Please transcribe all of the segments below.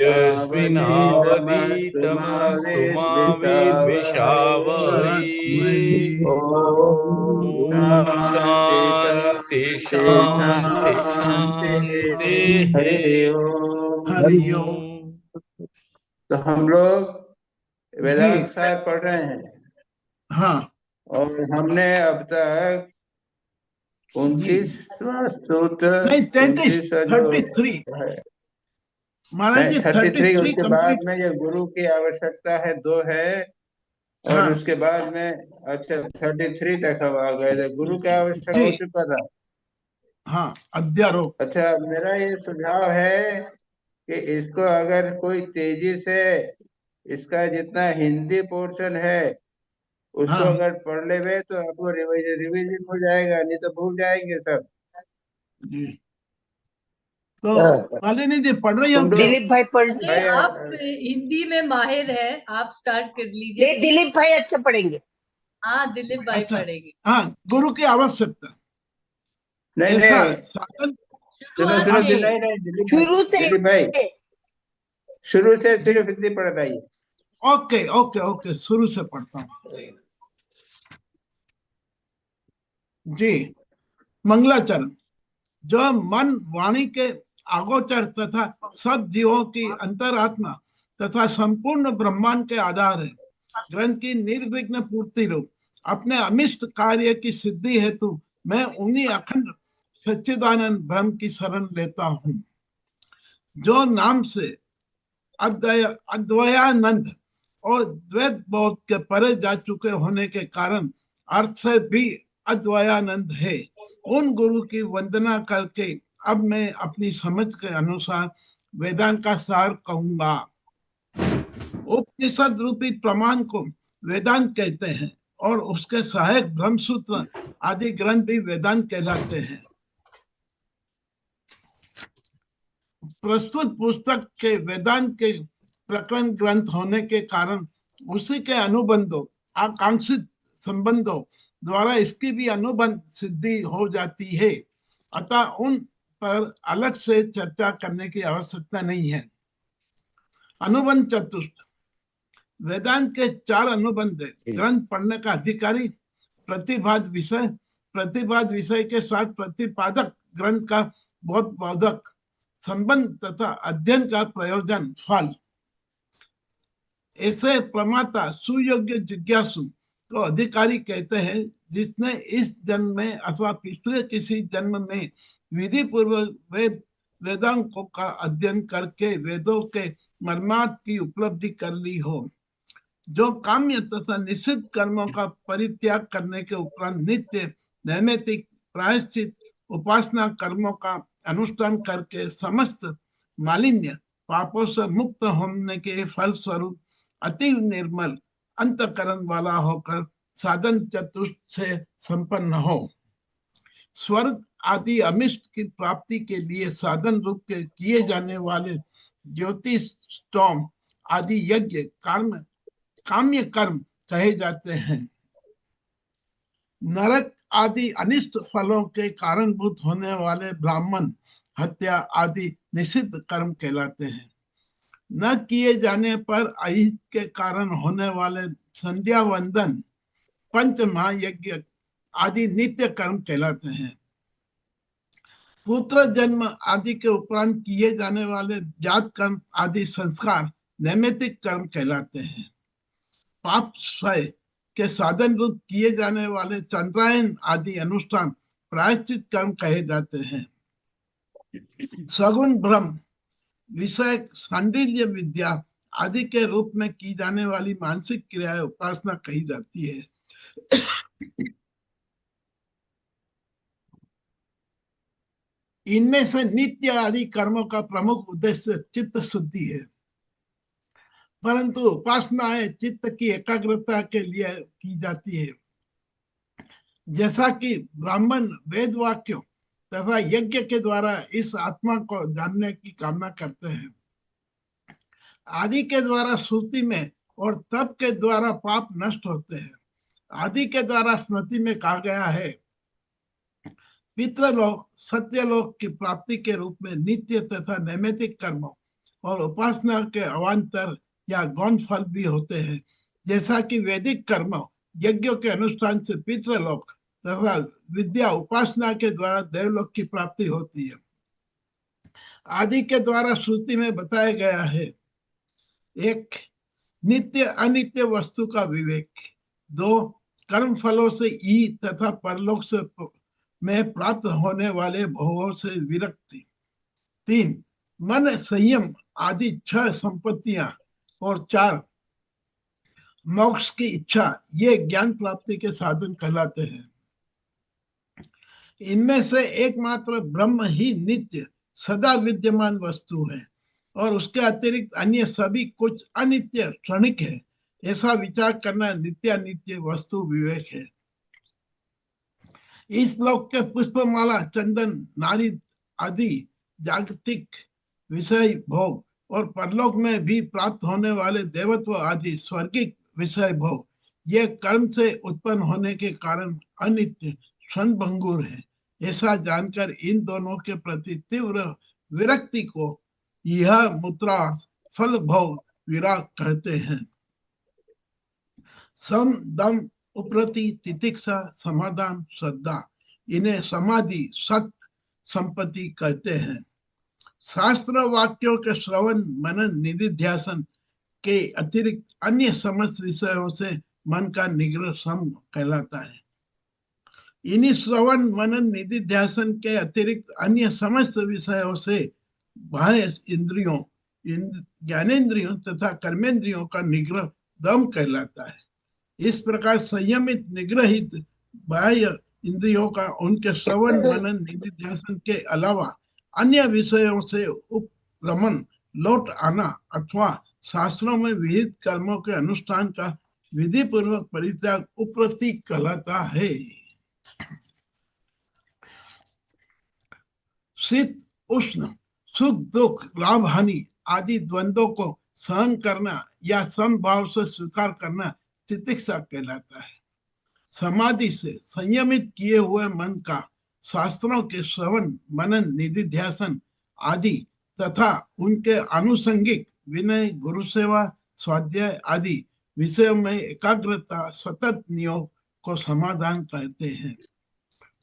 आवनीतमस्तुमाविर्विषावहै। ओम शांति शांति शांति शांति शांति। शांति। हरि ओम। हरि ओम। तो हम लोग वेदांत जी सार पढ़ रहे हैं हाँ और हमने अब तक जी 29वां सूत्र, नहीं 33 29वां जो 33 है, महाराज नहीं जी 33, 33 उसके बाद कंप्लीट। में जो गुरु की आवश्यकता है 2 है, और हाँ उसके बाद में अच्छा 33 तक हम आ गए थे, गुरु की आवश्यकता जी हो चुका था। हाँ अध्यारोप। अच्छा, मेरा ये सुझाव है कि इसको अगर कोई तेजी से इसका जितना हिंदी पोर्शन है उसको हाँ अगर पढ़ लेवे तो आपको रिवीजन हो जाएगा, नहीं तो भूल जाएंगे सब। जी तो मालिनी जी पढ़ रही हो तुम क्या? लोग दिलीप भाई पढ़ अरे भाई आप हिंदी में माहिर है, आप स्टार्ट कर लीजिए। ये दिलीप भाई अच्छा पढ़ेंगे। हाँ, दिलीप भाई अच्छा पढ़ेंगे। हाँ गुरु की आवश्यकता नहीं ऐसा नहीं, साधन। सुनो शुरुआत सुनो से नहीं ही। नहीं, शुरू से दिलीप भाई शुरू से सिर्फ हिंदी पढ़ रही है। ओके ओके ओके शुरू से पढ़ता हूँ जी। मंगलाचरण। जो मन वाणी के अगोचर तथा सब जीवों की अंतरात्मा तथा संपूर्ण ब्रह्मांड के आधार है, ग्रंथ की निर्विघ्न पूर्ति रूप अपने अमिष्ट कार्य की सिद्धि हेतु मैं उन्हीं अखंड सच्चिदानंद ब्रह्म की शरण लेता हूँ, जो नाम से अद्वयानंद और द्वैत बोध के परे जा चुके होने के कारण अर्थ से भी अद्वयानंद है। उन गुरु की वंदना करके अब मैं अपनी समझ के अनुसार वेदांत का सार कहूंगा। उपनिषद रूपी प्रमाण को वेदांत कहते हैं और उसके सहायक ब्रह्मसूत्र आदि ग्रंथ भी वेदांत कहलाते हैं। प्रस्तुत पुस्तक के वेदांत के प्रकरण ग्रंथ होने के कारण उसी के अनुबंधों आकांक्षित संबंधों द्वारा इसकी भी अनुबंध सिद्धि हो जाती है, अतः उन पर अलग से चर्चा करने की आवश्यकता नहीं है। अनुबंध चतुष्ट। वेदांत के 4 अनुबंध है। ग्रंथ पढ़ने का अधिकारी, प्रतिपाद विषय, प्रतिपाद विषय के साथ प्रतिपादक ग्रंथ का बहुत बोधक, संबंध तथा अध्ययन का प्रयोजन फल। ऐसे प्रमाता सुयोग्य जिज्ञासु को अधिकारी कहते हैं, जिसने इस जन्म में अथवा पिछले किसी जन्म में विधि पूर्वक वेदांतों का अध्ययन करके वेदों के मर्मार्थ की उपलब्धि कर ली हो, जो काम्य तथा निषिद्ध कर्मों का परित्याग करने के उपरांत नित्य नैमित्तिक प्रायश्चित उपासना कर्मों का अनुष्ठान करके समस्त मालिन्य पापों से मुक्त होने के फल स्वरूप अति निर्मल अंतकरण वाला होकर साधन चतुष्ट से संपन्न हो। स्वर्ग आदि अमिष्ट की प्राप्ति के लिए साधन रूप के किए जाने वाले ज्योतिष स्टोम आदि यज्ञ कर्म काम्य कर्म कहे जाते हैं। नरक आदि अनिष्ट फलों के कारणभूत होने वाले ब्राह्मण हत्या आदि निषिद्ध कर्म कहलाते हैं। न किए जाने पर अहित के कारण होने वाले संध्या वंदन पंच महायज्ञ आदि नित्य कर्म कहलाते हैं। पुत्र जन्म आदि के उपरांत किए जाने वाले जात कर्म आदि संस्कार नैमित्तिक कर्म कहलाते हैं। पाप क्षय के साधन रूप किए जाने वाले चंद्रायन आदि अनुष्ठान प्रायश्चित कर्म कहे जाते हैं। सगुण ब्रह्म विषय सांडिल्य विद्या आदि के रूप में की जाने वाली मानसिक क्रियाएं उपासना कही जाती है। इनमें से नित्य आदि कर्मों का प्रमुख उद्देश्य चित्त शुद्धि है, परंतु उपासनाएं चित्त की एकाग्रता के लिए की जाती है, जैसा कि ब्राह्मण वेद वाक्यों तथा यज्ञ के द्वारा इस आत्मा को जानने की कामना करते हैं। आदि के द्वारा श्रुति में और तप के द्वारा पाप नष्ट होते हैं। आदि के द्वारा स्मृति में कहा गया है, पितृलोक सत्यलोक की प्राप्ति के रूप में नित्य तथा नैमित्तिक कर्मों और उपासना के अवान्तर या गौण फल भी होते हैं, जैसा कि वैदिक कर्म यज्ञों के अनुष्ठान से पितृलोक तथा विद्या उपासना के द्वारा देवलोक की प्राप्ति होती है। आदि के द्वारा श्रुति में बताया गया है, एक, नित्य अनित्य वस्तु का विवेक, दो, कर्म फलों से ई तथा परलोक से में प्राप्त होने वाले भोगों से विरक्ति, तीन, मन संयम आदि 6 संपत्तियां, और 4, मोक्ष की इच्छा, ये ज्ञान प्राप्ति के साधन कहलाते हैं। इनमें से एकमात्र ब्रह्म ही नित्य सदा विद्यमान वस्तु है और उसके अतिरिक्त अन्य सभी कुछ अनित्य क्षणिक है। ऐसा विचार करना नित्यानित्य वस्तु विवेक है। इस लोक के पुष्पमाला, चंदन, नारी आदि जागतिक विषय भोग और परलोक में भी प्राप्त होने वाले देवत्व आदि स्वर्गिक विषय भोग, ये कर्म से उत्पन्न होने के कारण अनित्य क्षणभंगुर है। ऐसा जानकर इन दोनों के प्रति तीव्र विरक्ति को यह मूत्रार्थ फल भोग विराग कहते हैं। सम, दम, उपरति, तितिक्षा, समाधान, श्रद्धा, इन्हें समाधि, सत, संपत्ति कहते हैं। शास्त्र वाक्यों के श्रवण, मनन, निधिध्यासन के अतिरिक्त अन्य समस्त विषयों से मन का निग्रह सम कहलाता है। इन्हीं श्रवण, मनन, निधिध्यासन के अतिरिक्त अन्य समस्त विषयों से बाह्य इंद्रियों, ज्ञानेन्द्रियों तथा कर्मेंद्रियों का निग्रह दम कहलाता है। इस प्रकार संयमित निग्रहित बाह्य इंद्रियों का उनके श्रवण, मनन, निधिध्यासन के अलावा अन्य विषयों से उपरमन, लौट आना अथवा शास्त्रों में विहित कर्मों के अनुष्ठान का विधि पूर्वक परित्याग उपरति कहलाता है। शीत उष्ण, सुख दुख, लाभ हानि आदि द्वंद्वों को सहन करना या समभाव से स्वीकार करना तितिक्षा कहलाता है। समाधि से संयमित किए हुए मन का शास्त्रों के श्रवण, मनन, निधिध्यासन आदि तथा उनके आनुषंगिक विनय, गुरु सेवा, स्वाध्याय आदि विषयों में एकाग्रता, सतत नियोग को समाधान कहते हैं।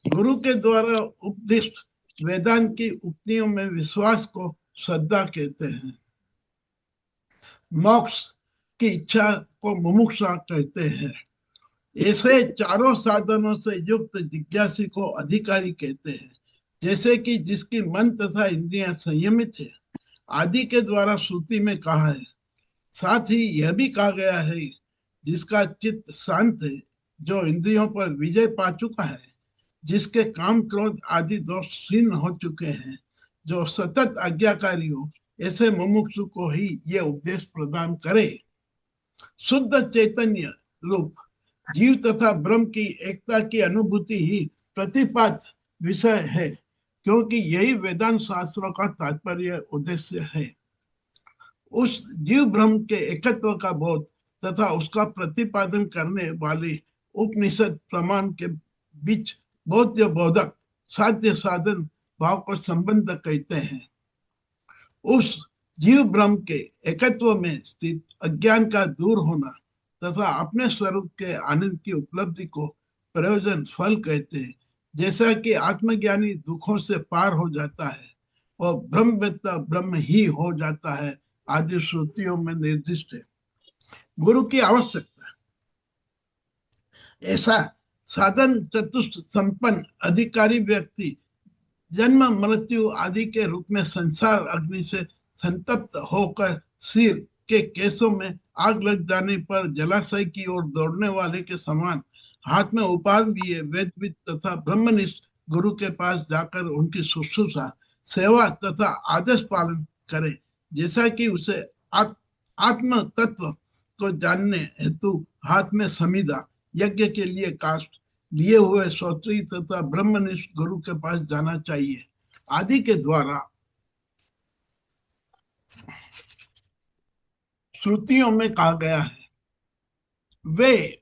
गुरु के द्वारा उपदिष्ट वेदांत की उक्तियों में विश्वास को श्रद्धा कहते हैं। मोक्ष की इच्छा को मुमुक्षा कहते हैं। ऐसे चारों साधनों से युक्त जिज्ञासी को अधिकारी कहते हैं, जैसे कि जिसकी मन तथा इंद्रियां संयमित है, आदि के द्वारा श्रुति में कहा है। साथ ही यह भी कहा गया है, जिसका चित्त शांत है, जो इंद्रियों पर विजय पा चुका है, जिसके काम क्रोध आदि दोष क्षीण हो चुके हैं, जो सतत आज्ञाकारी हो, ऐसे मुमुक्षु को ही ये उपदेश प्रदान करे। शुद्ध चैतन्य रूप जीव तथा ब्रह्म की एकता की अनुभूति ही प्रतिपाद्य विषय है, क्योंकि यही वेदांत शास्त्रों का तात्पर्य उद्देश्य है। उस जीव ब्रह्म के एकत्व का बोध तथा उसका प्रतिपादन करने वाले उपनिषद प्रमाण के बीच बोध्य बोधक साध्य साधन भाव को संबंध कहते हैं। उस जीव ब्रह्म के एकत्व में स्थित अज्ञान का दूर होना तथा अपने स्वरूप के आनंद की उपलब्धि को प्रयोजन फल कहते हैं। जैसा कि आत्मज्ञानी दुखों से पार हो जाता है और ब्रह्मवेत्ता ब्रह्म ही हो जाता है, आदि श्रुतियों में निर्दिष्ट है। गुरु की आवश्यकता, ऐसा साधन चतुष्ट संपन्न अधिकारी व्यक्ति जन्म, मृत्यु आदि के रूप में संसार अग्नि से संतप्त होकर सिर के केसों में आग लग जाने पर जलाशय की ओर दौड़ने वाले के समान हाथ में उपहार लिए वेदविद तथा ब्रह्मनिष्ठ गुरु के पास जाकर उनकी शुश्रूषा, सेवा तथा आदेश पालन करे, जैसा कि उसे आत्म तत्व को जानने हेतु हाथ में समीदा, यज्ञ के लिए काष्ठ लिए हुए श्रोत्री तथा ब्रह्मनिष्ठ गुरु के पास जाना चाहिए। आदि के द्वारा श्रुतियों में कहा गया है, वे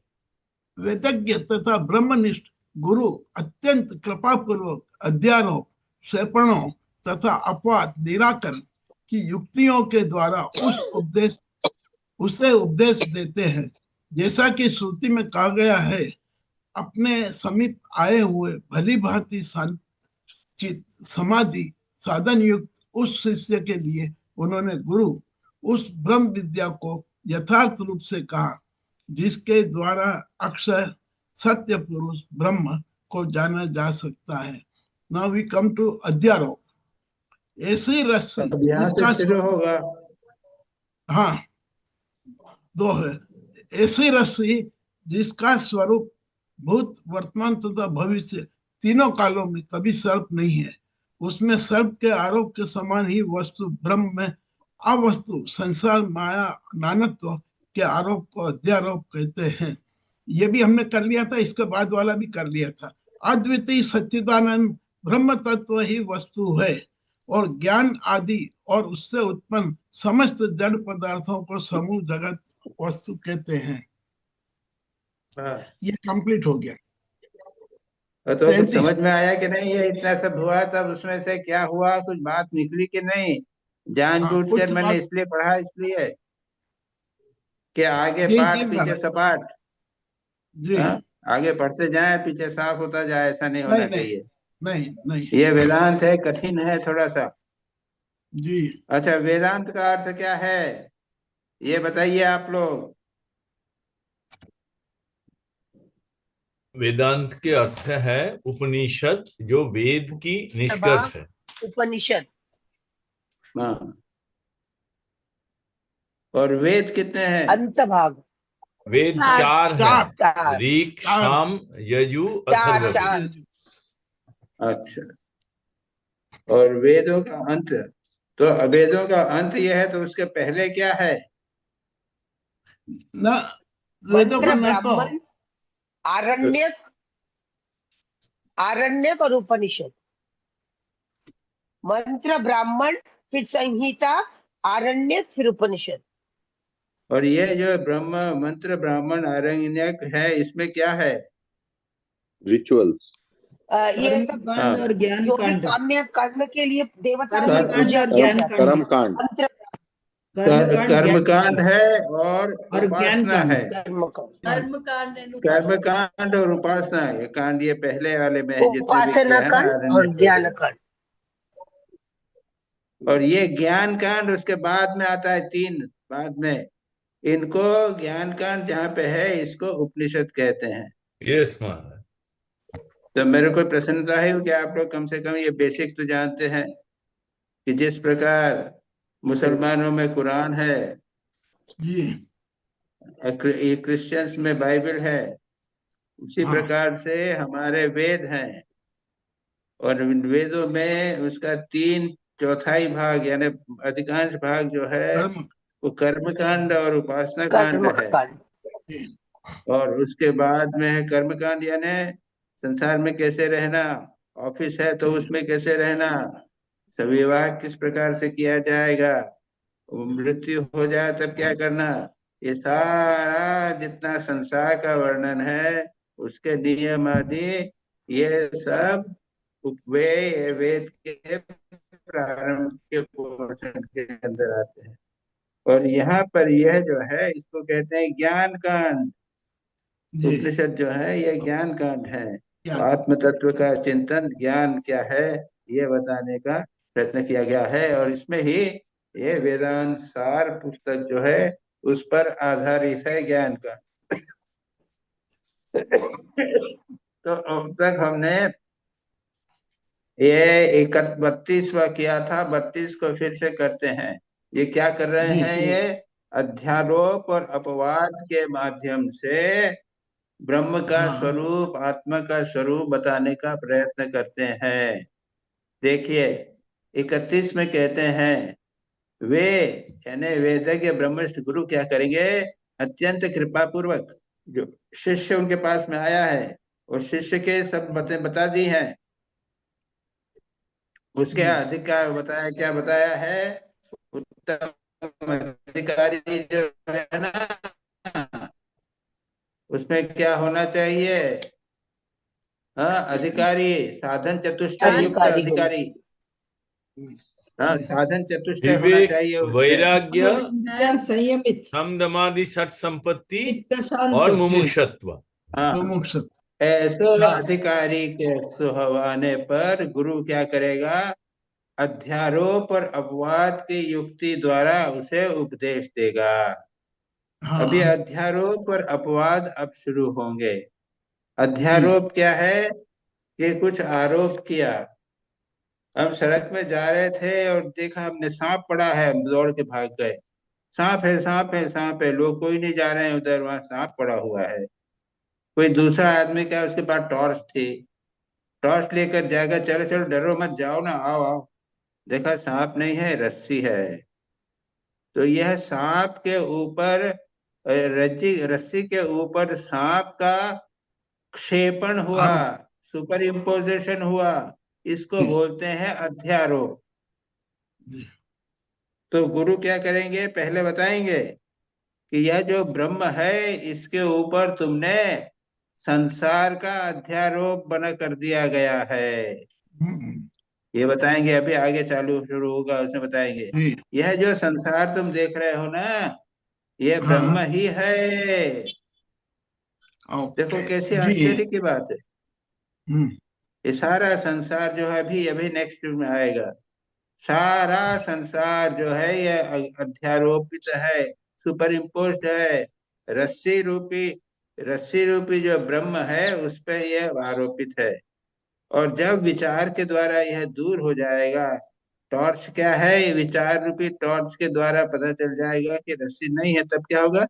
वेदज्ञ तथा ब्रह्मनिष्ठ गुरु अत्यंत कृपापूर्वक अध्यारोप, क्षेपणों तथा अपवाद निराकरण कि युक्तियों के द्वारा उसे उपदेश देते हैं। जैसा कि श्रुति में कहा गया है, अपने समीप आए हुए भली भांति चित समाधि साधन युक्त उस शिष्य के लिए उन्होंने गुरु उस ब्रह्म विद्या को यथार्थ रूप से कहा, जिसके द्वारा अक्षर सत्य पुरुष ब्रह्म को जाना जा सकता है। नाउ वी कम टू अध्यारोप। ऐसी रस्सी अब यहाँ से जिसका शुरू होगा। हाँ, दो है। ऐसी रस्सी जिसका स्वरूप भूत वर्तमान तथा भविष्य तीनों कालों में कभी सर्प नहीं है, उसमें सर्प के आरोप के समान ही वस्तु ब्रह्म में अवस्तु संसार माया नानत्व के आरोप को अध्यारोप कहते हैं। ये भी हमने कर लिया था, इसके बाद वाला भी कर लिया था। अद्वितीय सच्चिदानंद ब्रह्म तत्व ही वस्तु है और ज्ञान आदि और उससे उत्पन्न समस्त जड़ पदार्थों को समूह जगत वस्तु कहते हैं। हाँ। ये कंप्लीट हो गया। तो कुछ 33 समझ में आया कि नहीं? ये इतना सब हुआ, तब उसमें से क्या हुआ, कुछ बात निकली कि नहीं? हाँ, जानबूझकर कुछ मैंने बात इसलिए पढ़ा, इसलिए कि आगे जी पाठ जी पीछे महाराज सपाट। जी। हाँ, आगे पढ़ते जाए पीछे साफ होता जाए, ऐसा नहीं नहीं होना नहीं चाहिए। नहीं नहीं ये वेदांत है, कठिन है थोड़ा सा। जी। अच्छा, वेदांत का अर्थ क्या है ये बताइए आप लोग। वेदांत के अर्थ है उपनिषद, जो वेद की निष्कर्ष है। उपनिषद। हाँ, और वेद कितने हैं? अंत भाग। वेद चार। चार है, चार चार ऋक् चार साम यजु चार अथर्ववेद। चार। अच्छा, और वेदों का अंत, तो वेदों का अंत यह है, तो उसके पहले क्या है? न वेदों का मंत्र न तो ब्राह्मण आरण्यक, आरण्यक और उपनिषद। मंत्र ब्राह्मण फिर संहिता आरण्यक फिर उपनिषद। और ये जो ब्रह्म मंत्र ब्राह्मण आरण्यक है, इसमें क्या है? रिचुअल्स, ये कर्म सब हाँ, कांड और ज्ञान जो भी कांड। काम्य कर्म के लिए देवताओं कर्म की कर्म कांड पूजा और किया ज्ञान जाता है। कर्म कांड। कांड, मंत्र कर्म कांड कर्म ज्ञान कांड कांड है और और ज्ञान उपासना कांड। है। कर्म कांड, कर्म कांड एंड कर्म उपासना। कांड और उपासना, ये कांड ये पहले वाले में है, जितने भी उपासना किया है ना कांड आरण्य और ज्ञान कांड। और ये ज्ञान कांड उसके बाद में आता है, तीन बाद में। इनको ज्ञान कांड जहाँ पे है, इसको उपनिषद कहते हैं। यस महाराज। तो मेरे को प्रसन्नता है कि आप लोग कम से कम ये बेसिक तो जानते हैं कि जिस प्रकार मुसलमानों में कुरान है, जी क्रिश्चियंस में बाइबल है, उसी हाँ प्रकार से हमारे वेद हैं। और वेदों में उसका तीन चौथाई भाग यानी अधिकांश भाग जो है, कर्म वो कर्म कांड और उपासना कांड कर्म है। कांड। जी और उसके बाद में है कर्म कांड, यानी संसार में कैसे रहना, ऑफिस है तो उसमें कैसे रहना, विवाह किस प्रकार से किया जाएगा, मृत्यु हो जाए तब क्या करना, ये सारा जितना संसार का वर्णन है, उसके नियम आदि, ये सब वेद के प्रारंभ के पोर्शन के अंदर आते हैं। और यहाँ पर यह जो है, इसको कहते हैं ज्ञान कांड। जी उपनिषद जो है, यह ज्ञान कांड है। ज्ञान। आत्म तत्व का चिंतन, ज्ञान क्या है, ये बताने का प्रयत्न किया गया है। और इसमें ही ये वेदांत सार पुस्तक जो है, उस पर आधारित है ज्ञान का। तो अब तक हमने ये 32वां किया था, 32 को फिर से करते हैं। ये क्या कर रहे जी हैं? ये अध्यारोप और अपवाद के माध्यम से ब्रह्म का हाँ स्वरूप, आत्मा का स्वरूप बताने का प्रयत्न करते हैं। देखिए 31 में कहते हैं, वे यानी वेदज्ञ ब्रह्मनिष्ठ गुरु क्या करेंगे? अत्यंत कृपा पूर्वक जो शिष्य उनके पास में आया है, और शिष्य के सब बातें बता दी हैं, उसके जी अधिकार बताया, क्या बताया है? उत्तम अधिकारी जो है ना, उसमें क्या होना चाहिए? हाँ, अधिकारी, साधन चतुष्टय युक्त अधिकारी होना। अधिकारी। हाँ, साधन चतुष्टय होना विवेक, चाहिए उसमें। वैराग्य, And संयमित, शम दमादि षट संपत्ति चित्त शांत, और मुमुक्षुत्व। हाँ, मुमुक्षु। ऐसो हाँ। अधिकारी के सुहवाने पर गुरु क्या करेगा? अध्यारोप और अपवाद की युक्ति द्वारा उसे उपदेश देगा। हाँ अभी अध्यारोप और अपवाद अब शुरू होंगे। अध्यारोप क्या है? कि कुछ आरोप किया। हम सड़क में जा रहे थे और देखा हमने सांप पड़ा है, हम दौड़ के भाग गए। सांप है, सांप है, सांप है, लोग कोई नहीं जा रहे हैं उधर, वहां सांप पड़ा हुआ है। कोई दूसरा आदमी क्या, उसके पास टॉर्च थी, टॉर्च लेकर जाएगा, चलो चलो डरो मत, जाओ ना, आओ आओ। देखा सांप नहीं है, रस्सी है। तो यह सांप के ऊपर रस्सी रस्सी के ऊपर सांप का क्षेपण हुआ, आरोप। सुपर इम्पोजिशन हुआ, इसको बोलते हैं अध्यारोप। तो गुरु क्या करेंगे? पहले बताएंगे कि यह जो ब्रह्म है इसके ऊपर तुमने संसार का अध्यारोप बना कर दिया गया है, ये बताएंगे। अभी आगे चालू शुरू होगा, उसमें बताएंगे जी। यह जो संसार तुम देख रहे हो ना, यह हाँ। ब्रह्म ही है। देखो ओके कैसी जी। आश्चर्य की बात है। हम्म। ये सारा संसार जो है, अभी अभी नेक्स्ट में आएगा, सारा संसार जो है यह अध्यारोपित है, सुपर इम्पोज्ड है। रस्सी रूपी रस्सी रूपी जो ब्रह्म है उस पर यह आरोपित है। और जब विचार के द्वारा यह दूर हो जाएगा, टॉर्च क्या है? विचार रूपी टॉर्च के द्वारा पता चल जाएगा कि रस्सी नहीं है, तब क्या होगा?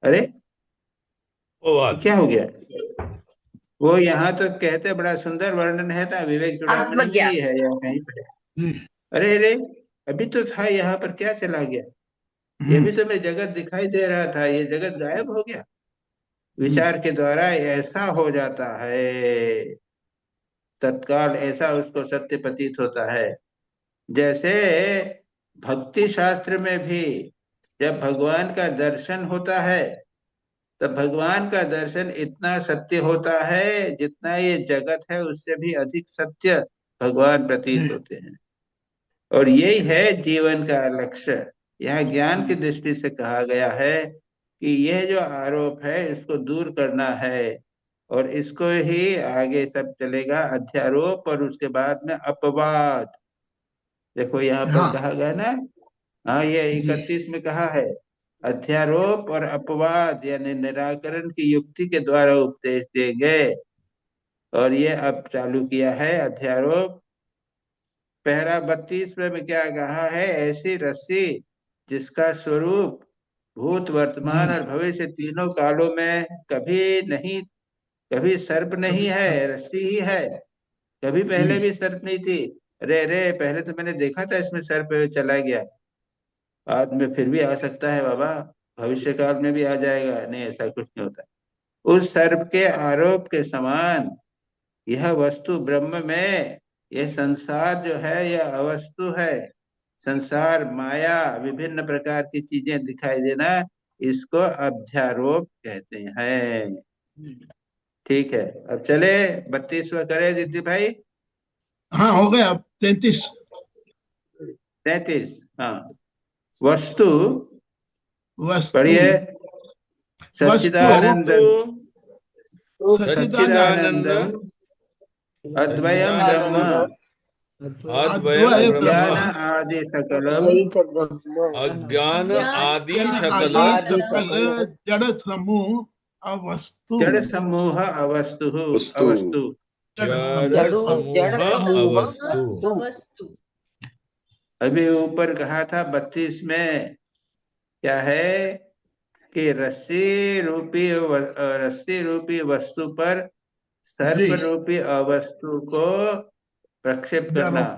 अरे वो ये बात क्या हो गया? वो यहाँ तो कहते, बड़ा सुंदर वर्णन है था, विवेक चूड़ामणि में आत्मज्ञान। ही है या कहीं पे। जी। अरे अरे, अभी तो था यहाँ पर, क्या चला गया? ये भी तो मैं जगत दिखाई दे रहा था, ये जगत गायब हो गया। विचार के द्वारा ऐसा हो जाता है, तत्काल ऐसा उसको सत्य प्रतीत होता है। जैसे भक्ति शास्त्र में भी जब भगवान का दर्शन होता है, तब भगवान का दर्शन इतना सत्य होता है जितना ये जगत है उससे भी अधिक सत्य भगवान प्रतीत होते हैं। और यही है जीवन का लक्ष्य। यहाँ ज्ञान की दृष्टि से कहा गया है कि यह जो आरोप है इसको दूर करना है, और इसको ही आगे सब चलेगा, अध्यारोप और उसके बाद में अपवाद। देखो यहाँ पर हाँ कहा गया ना, हाँ, ये जी। 31 में कहा है, अध्यारोप और अपवाद यानी निराकरण की युक्ति के द्वारा उपदेश देंगे। और ये अब चालू किया है अध्यारोप। पहरा 32 में क्या कहा है? ऐसी रस्सी जिसका स्वरूप भूत वर्तमान और भविष्य तीनों कालों में कभी नहीं, कभी सर्प नहीं है, रस्सी ही है। कभी पहले भी सर्प नहीं थी। अरे अरे, पहले तो मैंने देखा था इसमें सर्प, चला गया। बाद में फिर भी आ सकता है बाबा, भविष्य काल में भी आ जाएगा, नहीं ऐसा कुछ नहीं होता। उस सर्प के आरोप के समान यह वस्तु ब्रह्म में, यह संसार जो है यह अवस्तु है। संसार माया विभिन्न प्रकार की चीजें दिखाई देना, इसको अध्यारोप कहते हैं। ठीक है, अब चले 32वां करे दीदी भाई। हाँ हो गया। 33। 33, हाँ। वस्तु, वस्तु। पढ़िए। वस्तु सच्चिदानंद सच्चिदानंद सच्चिदानंदम अद्वयम ब्रह्म अद्वयम् ब्रह्म अज्ञान आदि सकलम अज्ञान आदि जन सकल आदि सकल जड़ समूह अवस्तु। जड़ समूह अवस्तु। वस्तु। अवस्तु जड़ जड़ समूह समूह अवस्तु। वस्तु। अभी ऊपर कहा था 32 में, क्या है कि रस्सी रूपी वस्तु पर सर्प रूपी अवस्तु को प्रक्षेप करना।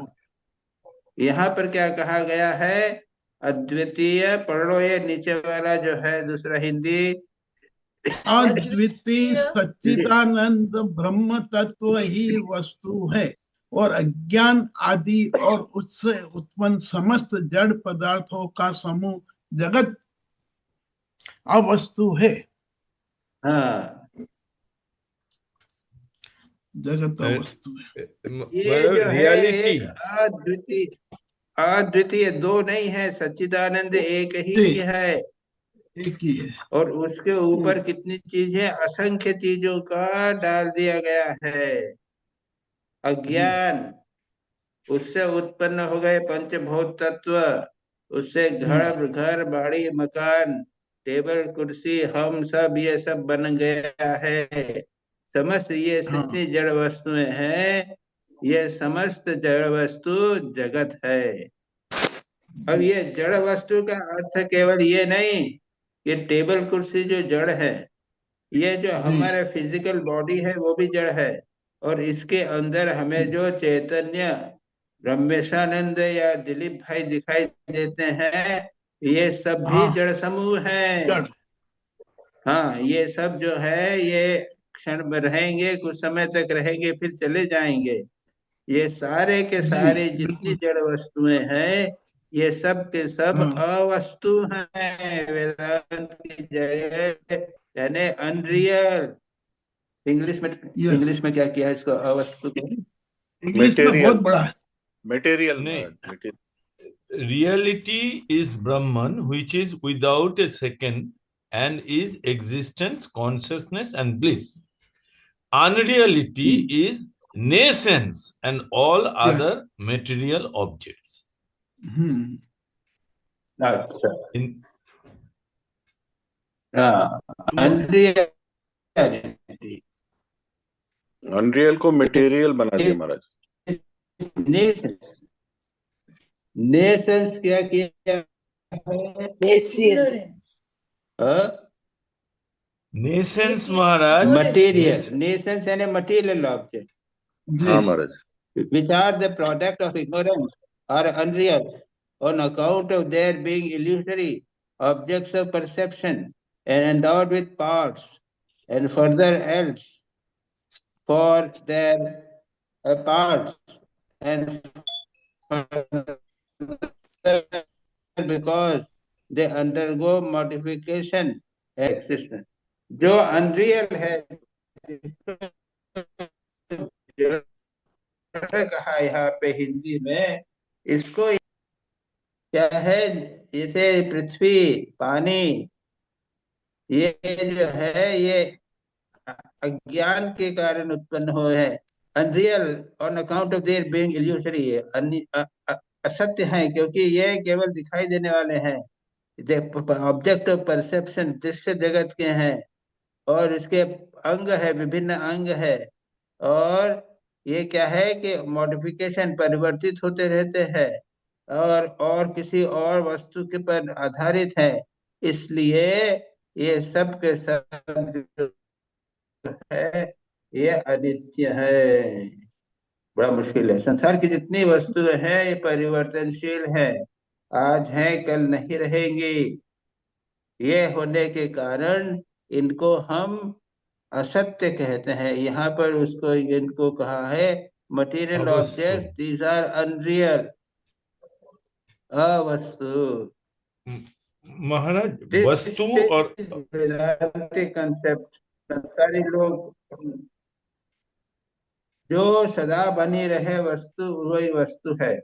यहाँ पर क्या कहा गया है? अद्वितीय, पढ़ लो ये नीचे वाला जो है दूसरा हिंदी। अद्वितीय सच्चिदानंद ब्रह्म तत्व ही वस्तु है और अज्ञान आदि और उससे उत्पन्न समस्त जड़ पदार्थों का समूह जगत अवस्तु है। हाँ, जगत अवस्तु है। ये जो है रियलिटी एक अद्वितीय अद्वितीय, दो नहीं है, सच्चिदानंद एक ही जी। है। एक ही है। और उसके ऊपर कितनी चीजें, असंख्य चीजों का डाल दिया गया है। अज्ञान, उससे उत्पन्न हो गए पंचभूत तत्व, उससे घर बाड़ी मकान टेबल कुर्सी हम सब, ये सब बन गया है। समस्त ये हाँ। जितनी जड़ वस्तुएं हैं, ये समस्त जड़ वस्तु जगत है। अब ये जड़ वस्तु का अर्थ केवल ये नहीं कि टेबल कुर्सी जो जड़ है, ये जो जी। हमारा फिजिकल बॉडी है वो भी जड़ है। और इसके अंदर हमें जो चैतन्य ब्रह्मेशानंद या दिलीप भाई दिखाई देते हैं, ये सब भी हाँ। जड़ समूह हैं। जड़। हाँ, ये सब जो है ये क्षण में रहेंगे, कुछ समय तक रहेंगे, फिर चले जाएंगे। ये सारे के जी सारे जितनी बिल्कुल। जड़ वस्तुएं हैं, ये सब के सब हाँ। अवस्तु हैं वेदांत की जगह, यानी अनरियल। इंग्लिश में, यस। इंग्लिश में क्या किया है इसको, अवस्तु को? इंग्लिश में बहुत बड़ा है। Material, नहीं, Maharaj. Material. reality is Brahman, which is without a second and is existence, consciousness, and bliss. Unreality is nescience and all other material objects. हम्म। अच्छा, In हाँ, अनरियलिटी, Unreal को material बना दिया महाराज. नेसेंस क्या किया है? Nescience. nescience, Maharaj, material, nes- नेसेंस यानी material object, हाँ महाराज. which are the product of ignorance, are unreal on account of their being illusory objects of perception and endowed with parts, and further else for their parts, and further because they undergo modification and existence. जो unreal है, कहा यहाँ पे हिंदी में, इसको क्या है, जैसे पृथ्वी, पानी, ये जो है ये अज्ञान के कारण उत्पन्न हुए हैं। Unreal on account of their being illusory, असत्य है क्योंकि ये केवल दिखाई देने वाले हैं, ऑब्जेक्ट ऑफ परसेप्शन, दृश्य जगत के हैं। और इसके अंग है, विभिन्न अंग है। और ये क्या है कि मॉडिफिकेशन, परिवर्तित होते रहते हैं और किसी और वस्तु के पर आधारित है। इसलिए ये सब के सब जो है ये अनित्य है। बड़ा मुश्किल है। संसार की जितनी वस्तुएं हैं ये परिवर्तनशील है, आज है कल नहीं रहेंगी। ये होने के कारण इनको हम असत्य कहते हैं। यहाँ पर उसको, इनको कहा है मटेरियल अवस्तु। ऑब्जेक्ट, दीज आर अनरियल, अवस्तु। महाराज, वस्तु और वेदांतिक कंसेप्ट, संसारी लोग, जो सदा बनी रहे वस्तु वही वस्तु है।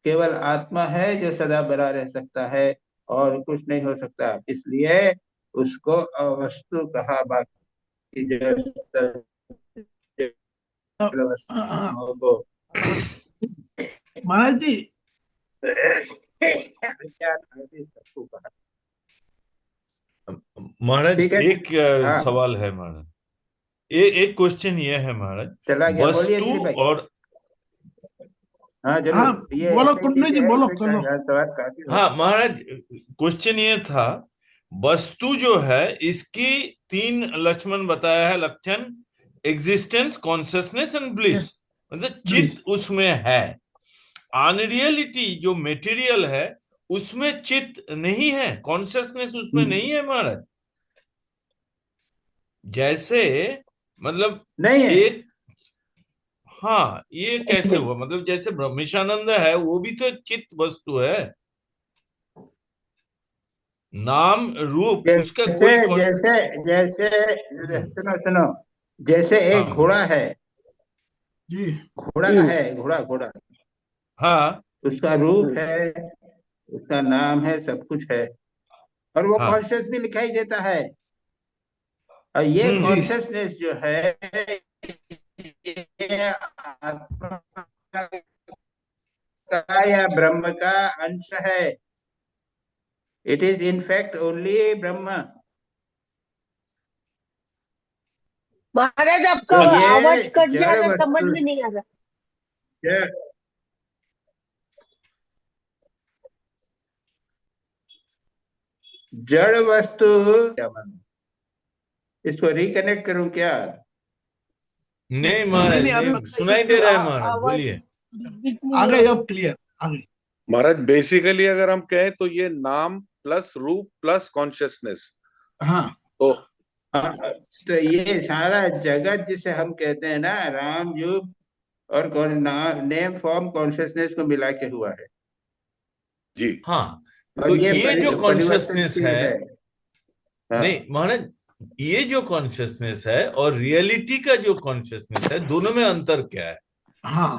केवल आत्मा है जो सदा बना रह सकता है और कुछ नहीं हो सकता, इसलिए उसको अवस्तु कहा। बाकी जो वस्तुओं को महाराज जी, विज्ञान आदि सबको कहा। महाराज, ठीक है। एक हाँ, सवाल है महाराज। एक क्वेश्चन ये है महाराज, चला गया, बोलिए वस्तु जी भाई। और हाँ हाँ जरूर, ये बोलो, ऐसे कुटने जी चीजें हैं, बोलो, इसमें कर लो। सवाल काफी होते हाँ हैं। महाराज, क्वेश्चन ये था, वस्तु जो है इसकी 3 लक्षण बताया है, लक्षण एग्जिस्टेंस, कॉन्शियसनेस एंड ब्लिस, मतलब चित्त उसमें है। अनरियलिटी जो मटेरियल है उसमें चित्त नहीं है, कॉन्शियसनेस उसमें नहीं है महाराज। जैसे मतलब नहीं है। एक, हाँ ये कैसे हुआ, मतलब जैसे ब्रह्मेशानंद है वो भी तो चित्त वस्तु है, नाम रूप उसका जैसे कोई जैसे जैसे सुनो सुनो, जैसे एक हाँ घोड़ा है, जी। घोड़ा है, घोड़ा घोड़ा हाँ उसका रूप है, उसका नाम है, सब कुछ है, और वो हाँ। कॉन्शियस भी दिखाई देता है। और ये हम्म। जी कॉन्शियसनेस जो है, ये आत्मा का या ब्रह्म का अंश है। It is in fact only ब्रह्म। महाराज आपका तो ये आवाज कट जा जड़ रहा, समझ वस्तु, में नहीं आ रहा। जड़ जड़ वस्तु क्या मालूम, इसको रिकनेक्ट करूं क्या? नहीं नहीं महाराज, नहीं, अभी नहीं बताइए सुनाई तो दे रहा है महाराज, आवाज बोलिए। बीच में आ ये गए, हो अब क्लियर आ गई। महाराज बेसिकली अगर हम कहें तो ये नाम प्लस रूप प्लस कॉन्शियसनेस, हाँ तो हाँ, तो ये सारा जगत जिसे हम कहते हैं ना, राम युग और नेम फॉर्म कॉन्शियसनेस को मिला के हुआ है। जी हाँ, तो और ये ये जो कॉन्शियसनेस परिवर्तनशील है, है। हाँ। नहीं महाराज, ये जो कॉन्शियसनेस है और रियलिटी का जो कॉन्शियसनेस है, दोनों में अंतर क्या है? हाँ,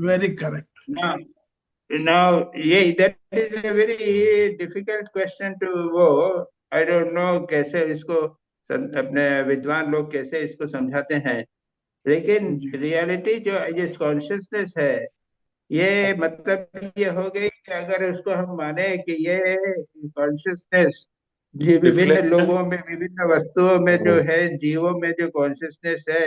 very correct. Now, now, that is a very difficult question to वो, I don't know कैसे इसको अपने विद्वान लोग कैसे इसको समझाते हैं। लेकिन जी रियलिटी जो ये कॉन्शियसनेस है, ये मतलब ये हो गई कि अगर उसको हम माने कि ये कॉन्शियसनेस विभिन्न रिफ्लेक्शन। लोगों में, विभिन्न वस्तुओं में जो है, जीवों में जो कॉन्शियसनेस है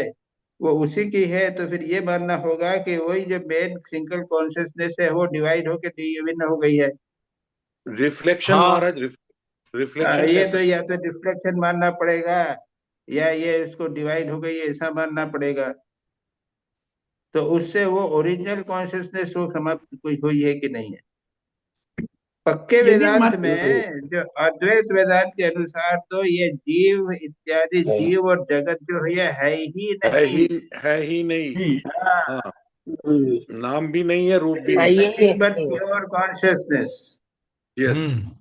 वो उसी की है, तो फिर ये मानना होगा कि वही जो मेन सिंगल कॉन्शियसनेस है वो डिवाइड होकर विभिन्न हो गई है। रिफ्लेक्शन हाँ। महाराज, रिफ्लेक्शन ये कैसे? तो या तो डिफ्लेक्शन मानना पड़ेगा, या ये उसको डिवाइड हो गई ऐसा मानना पड़ेगा। तो उससे वो ओरिजिनल कॉन्शियसनेस वो समाप्त कोई हुई है कि नहीं है। पक्के यदि वेदांत मान में, जो अद्वैत वेदांत के अनुसार, तो ये जीव इत्यादि, जीव और जगत जो है ही है नहीं। ही है ही नहीं। जी हाँ, हाँ, नाम भी नहीं है, रूप भी नहीं है। ये nothing but pure consciousness. Yes. Hmm.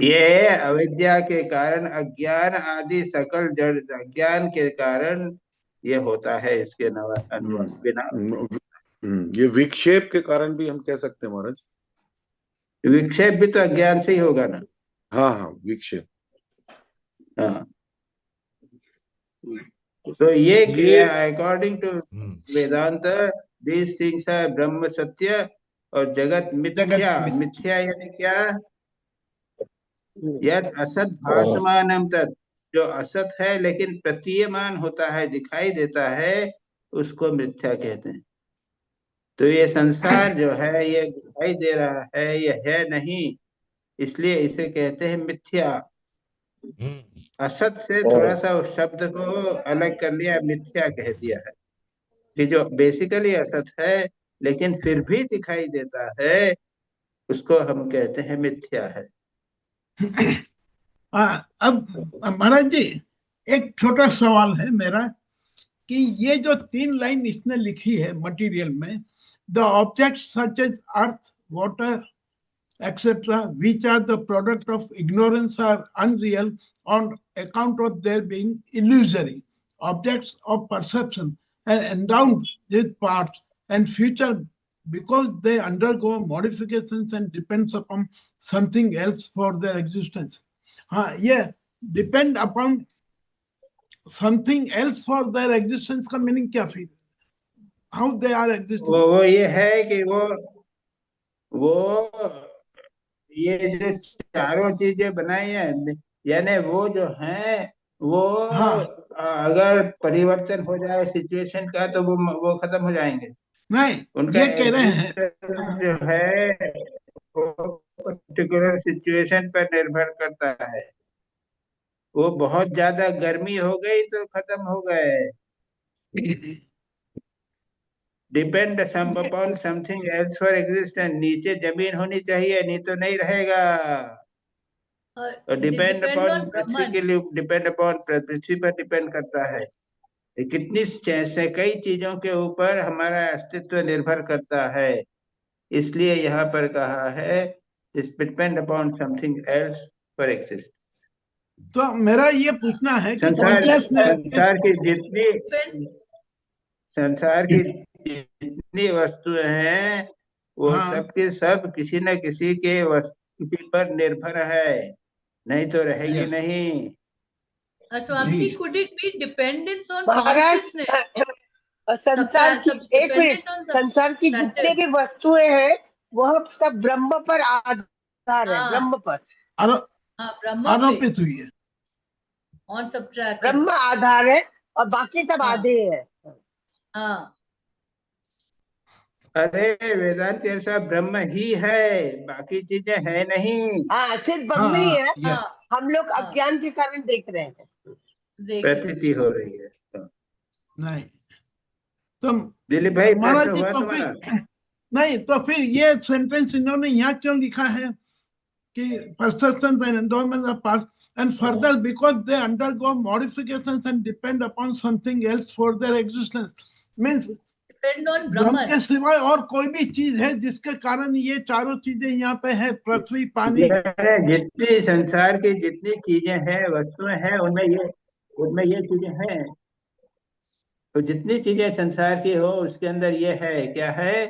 ये अविद्या के कारण, अज्ञान आदि सकल जड़ अज्ञान के कारण ये होता है, इसके अनुभव बिना। ये विक्षेप के कारण भी हम कह सकते हैं महाराज। विक्षेप भी तो अज्ञान से ही होगा ना। हाँ हाँ, विक्षेप। हाँ, तो ये ये according to Vedanta, these things are Brahma satya और जगत जगत मिथ्या। में। मिथ्या यानी क्या? यद असत भासमानम तत्, जो असत है लेकिन प्रतीयमान होता है, दिखाई देता है, उसको मिथ्या कहते हैं। तो ये संसार जो है, ये दिखाई दे रहा है, ये है नहीं, इसलिए इसे कहते हैं मिथ्या। हम्म। असत से थोड़ा सा उस शब्द को अलग कर लिया, मिथ्या कह दिया है, कि जो बेसिकली असत है लेकिन फिर भी दिखाई देता है, उसको हम कहते हैं मिथ्या है। अब महाराज जी, एक छोटा सवाल है मेरा कि ये जो 3 लाइन इसने लिखी है मटेरियल में, the objects such as earth, water, etc., which are the product of ignorance, are unreal on account of their being illusory objects of perception and endowed with parts and future because they undergo modifications and depends upon something else for their existence. हाँ, ये depend upon something else for their existence का meaning क्या फिर? How they are existing? वो ये है कि वो ये जो चारों चीजें बनाई है, यानी वो जो है, वो हाँ अगर परिवर्तन हो जाए सिचुएशन का, तो वो खत्म हो जाएंगे। नहीं, उनका ये कह रहे हैं एग्जिस्टेंस जो है वो पर्टिकुलर सिचुएशन पर निर्भर करता है। वो बहुत ज्यादा गर्मी हो गई तो खत्म हो गए। Depend some upon something else for existence, नीचे जमीन होनी चाहिए, नहीं तो नहीं रहेगा। और डिपेंड डिपेंड अपॉन ऑन पृथ्वी ब्रह्मन। के लिए, डिपेंड अपॉन पृथ्वी पर डिपेंड करता है। ये कितनी से कई चीजों के ऊपर हमारा अस्तित्व निर्भर करता है, इसलिए यहाँ पर कहा है इस depend upon something else for exist. तो मेरा ये पूछना है कि संसार कॉन्शियसनेस, संसार की जितनी डिपेंड संसार की जितनी वस्तुएं हैं, वो हाँ सब के सब किसी न किसी के किसी पर निर्भर है, नहीं तो रहेगी यस नहीं। Swami ji ji, could it be dependence on Maharaj consciousness? संसार की एक मिनट, Dependent on संसार की जितने subtractive. भी वस्तुएं हैं वह सब ब्रह्म पर आधार है, हाँ ब्रह्म पर, हाँ, ब्रह्म पे, आरोपित हुई है। on subtractive. ब्रह्म आधार है और बाकी सब हाँ आधे हैं। हाँ अरे वेदांत के अनुसार ब्रह्म ही है, बाकी चीजें है नहीं। हाँ, सिर्फ हाँ ब्रह्म ही हाँ है, यस हाँ हम लोग हाँ, अज्ञान के कारण देख रहे हैं। देख रहे हैं। प्रतीति हो रही है। नहीं तो दिलीप भाई महाराज प्रश्न जी हुआ तो तुम्हारा? फिर नहीं, तो फिर ये सेंटेंस इन्होंने यहाँ क्यों लिखा है कि persistence and endowment of parts and further because they undergo modifications and depend upon something else for their existence, means Depend on Brahma Brahman. के सिवाय और कोई भी चीज है जिसके कारण ये चारों चीजें यहाँ पे है, पृथ्वी पानी। जितनी संसार की जितनी चीजें हैं, वस्तुएं हैं, उनमें ये चीजें हैं। तो जितनी चीजें संसार की हो उसके अंदर ये है, क्या है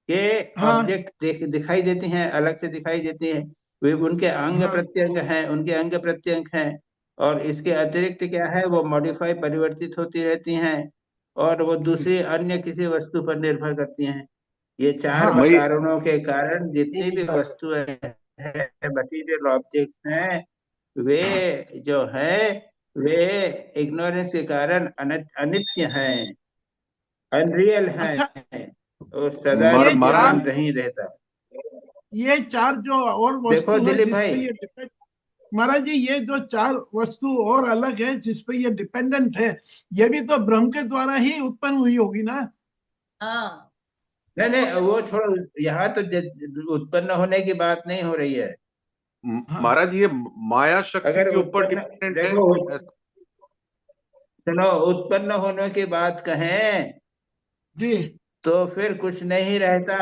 कि हाँ ऑब्जेक्ट दिखाई देती हैं, अलग से दिखाई देती हैं। वे उनके अंग हाँ प्रत्यंग हैं, उनके अंग प्रत्यंग हैं। और इसके अतिरिक्त क्या है, वो मॉडिफाई परिवर्तित होती रहती हैं, और वो दूसरी अन्य किसी वस्तु पर निर्भर करती हैं। ये चार हाँ मैं कारणों के कारण जितनी भी वस्तुएं हैं, मटीरियल ऑब्जेक्ट हैं, वे जो है वे इग्नोरेंस के कारण अनित्य हैं, अनरियल हैं, अच्छा, और सदा ये विद्यमान चार नहीं रहता। ये चार जो और देखो वस्तु है दिलीप जिसपे भाई, ये डिपेंड, महाराज जी ये जो चार वस्तु और अलग है जिसपे ये डिपेंडेंट है, ये भी तो ब्रह्म के द्वारा ही उत्पन्न हुई होगी ना। हाँ नहीं नहीं वो छोड़ो, यहाँ तो उत्पन्न होने की बात नहीं हो रही है। हाँ महाराज ये माया शक्ति अगर के ऊपर उत्पन्न, डिपेंडेंट है। देखो सुनो, उत्पन्न होने की बात कहें जी तो फिर कुछ नहीं रहता।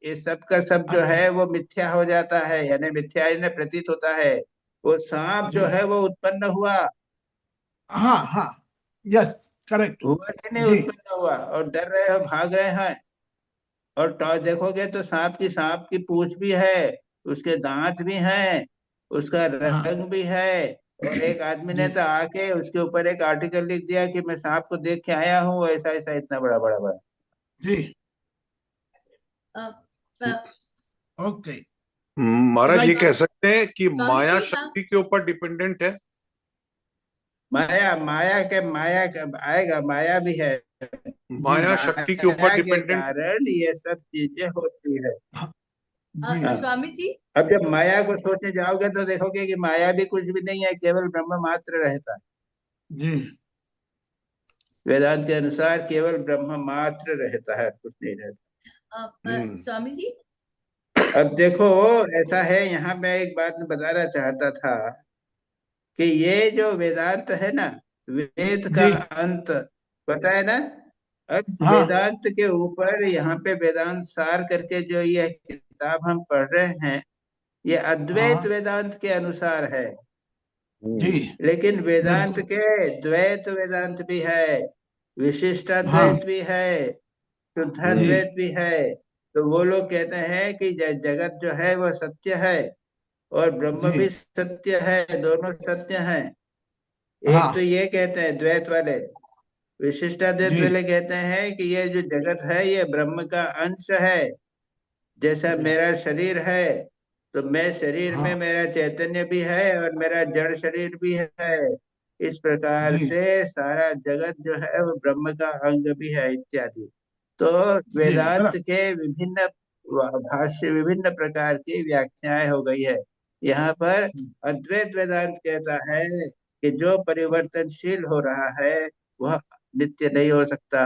ये सब का सब जो अच्छा है वो मिथ्या हो जाता है, यानी मिथ्या यानी प्रतीत होता है। वो सांप जो जी है वो उत्पन्न हुआ, हाँ हाँ यस करेक्ट हुआ कि नहीं जी उत्पन्न हुआ, और डर रहे हो, भाग रहे हैं। और देखोगे तो सांप की पूंछ भी है, उसके दांत भी हैं, उसका हाँ रंग भी है। और एक आदमी ने जी तो आके उसके ऊपर एक आर्टिकल लिख दिया कि मैं सांप को देख के आया हूँ, ऐसा ऐसा इतना बड़ा बड़ा बड़ा। जी अ, अ, ओके महाराज ये राइट कह सकते हैं कि स्वामी माया जी, हाँ शक्ति के ऊपर डिपेंडेंट है। माया के आएगा, माया भी है। जी माया शक्ति के ऊपर माया के डिपेंडेंट। कारण ये सब चीजें होती है। हाँ, जी हाँ। स्वामी जी, अब जब माया को सोचने जाओगे तो देखोगे कि माया भी कुछ भी नहीं है, केवल ब्रह्म मात्र रहता है। जी वेदांत के अनुसार केवल ब्रह्म मात्र रहता है, कुछ नहीं रहता। स्वामी जी, अब देखो, ऐसा है, यहाँ मैं एक बात बताना चाहता था कि ये जो वेदांत है ना, वेद का जी अंत पता है ना। अब हाँ वेदांत के ऊपर यहाँ पे वेदांत सार करके जो ये किताब हम पढ़ रहे हैं, ये अद्वैत हाँ वेदांत के अनुसार है। जी लेकिन वेदांत बिल्कुल के द्वैत वेदांत भी है, हाँ विशिष्टाद्वैत भी है, जी शुद्धाद्वैत भी है। तो वो लोग कहते हैं कि जगत जो है वो सत्य है, और ब्रह्म जी भी सत्य है, दोनों सत्य हैं। एक तो हाँ ये कहते हैं द्वैत वाले। विशिष्टाद्वैत जी वाले कहते हैं कि ये जो जगत है ये ब्रह्म का अंश है। जैसा जी मेरा शरीर है, तो मैं शरीर में हाँ मेरा चैतन्य भी है और मेरा जड़ शरीर भी है। इस प्रकार जी से सारा जगत जो है वो ब्रह्म का अंग भी है, इत्यादि। तो जी वेदांत के विभिन्न भाष्य, विभिन्न प्रकार की व्याख्याएं हो गई है। यहाँ पर अद्वैत वेदांत कहता है कि जो परिवर्तनशील हो रहा है वह नित्य नहीं हो सकता,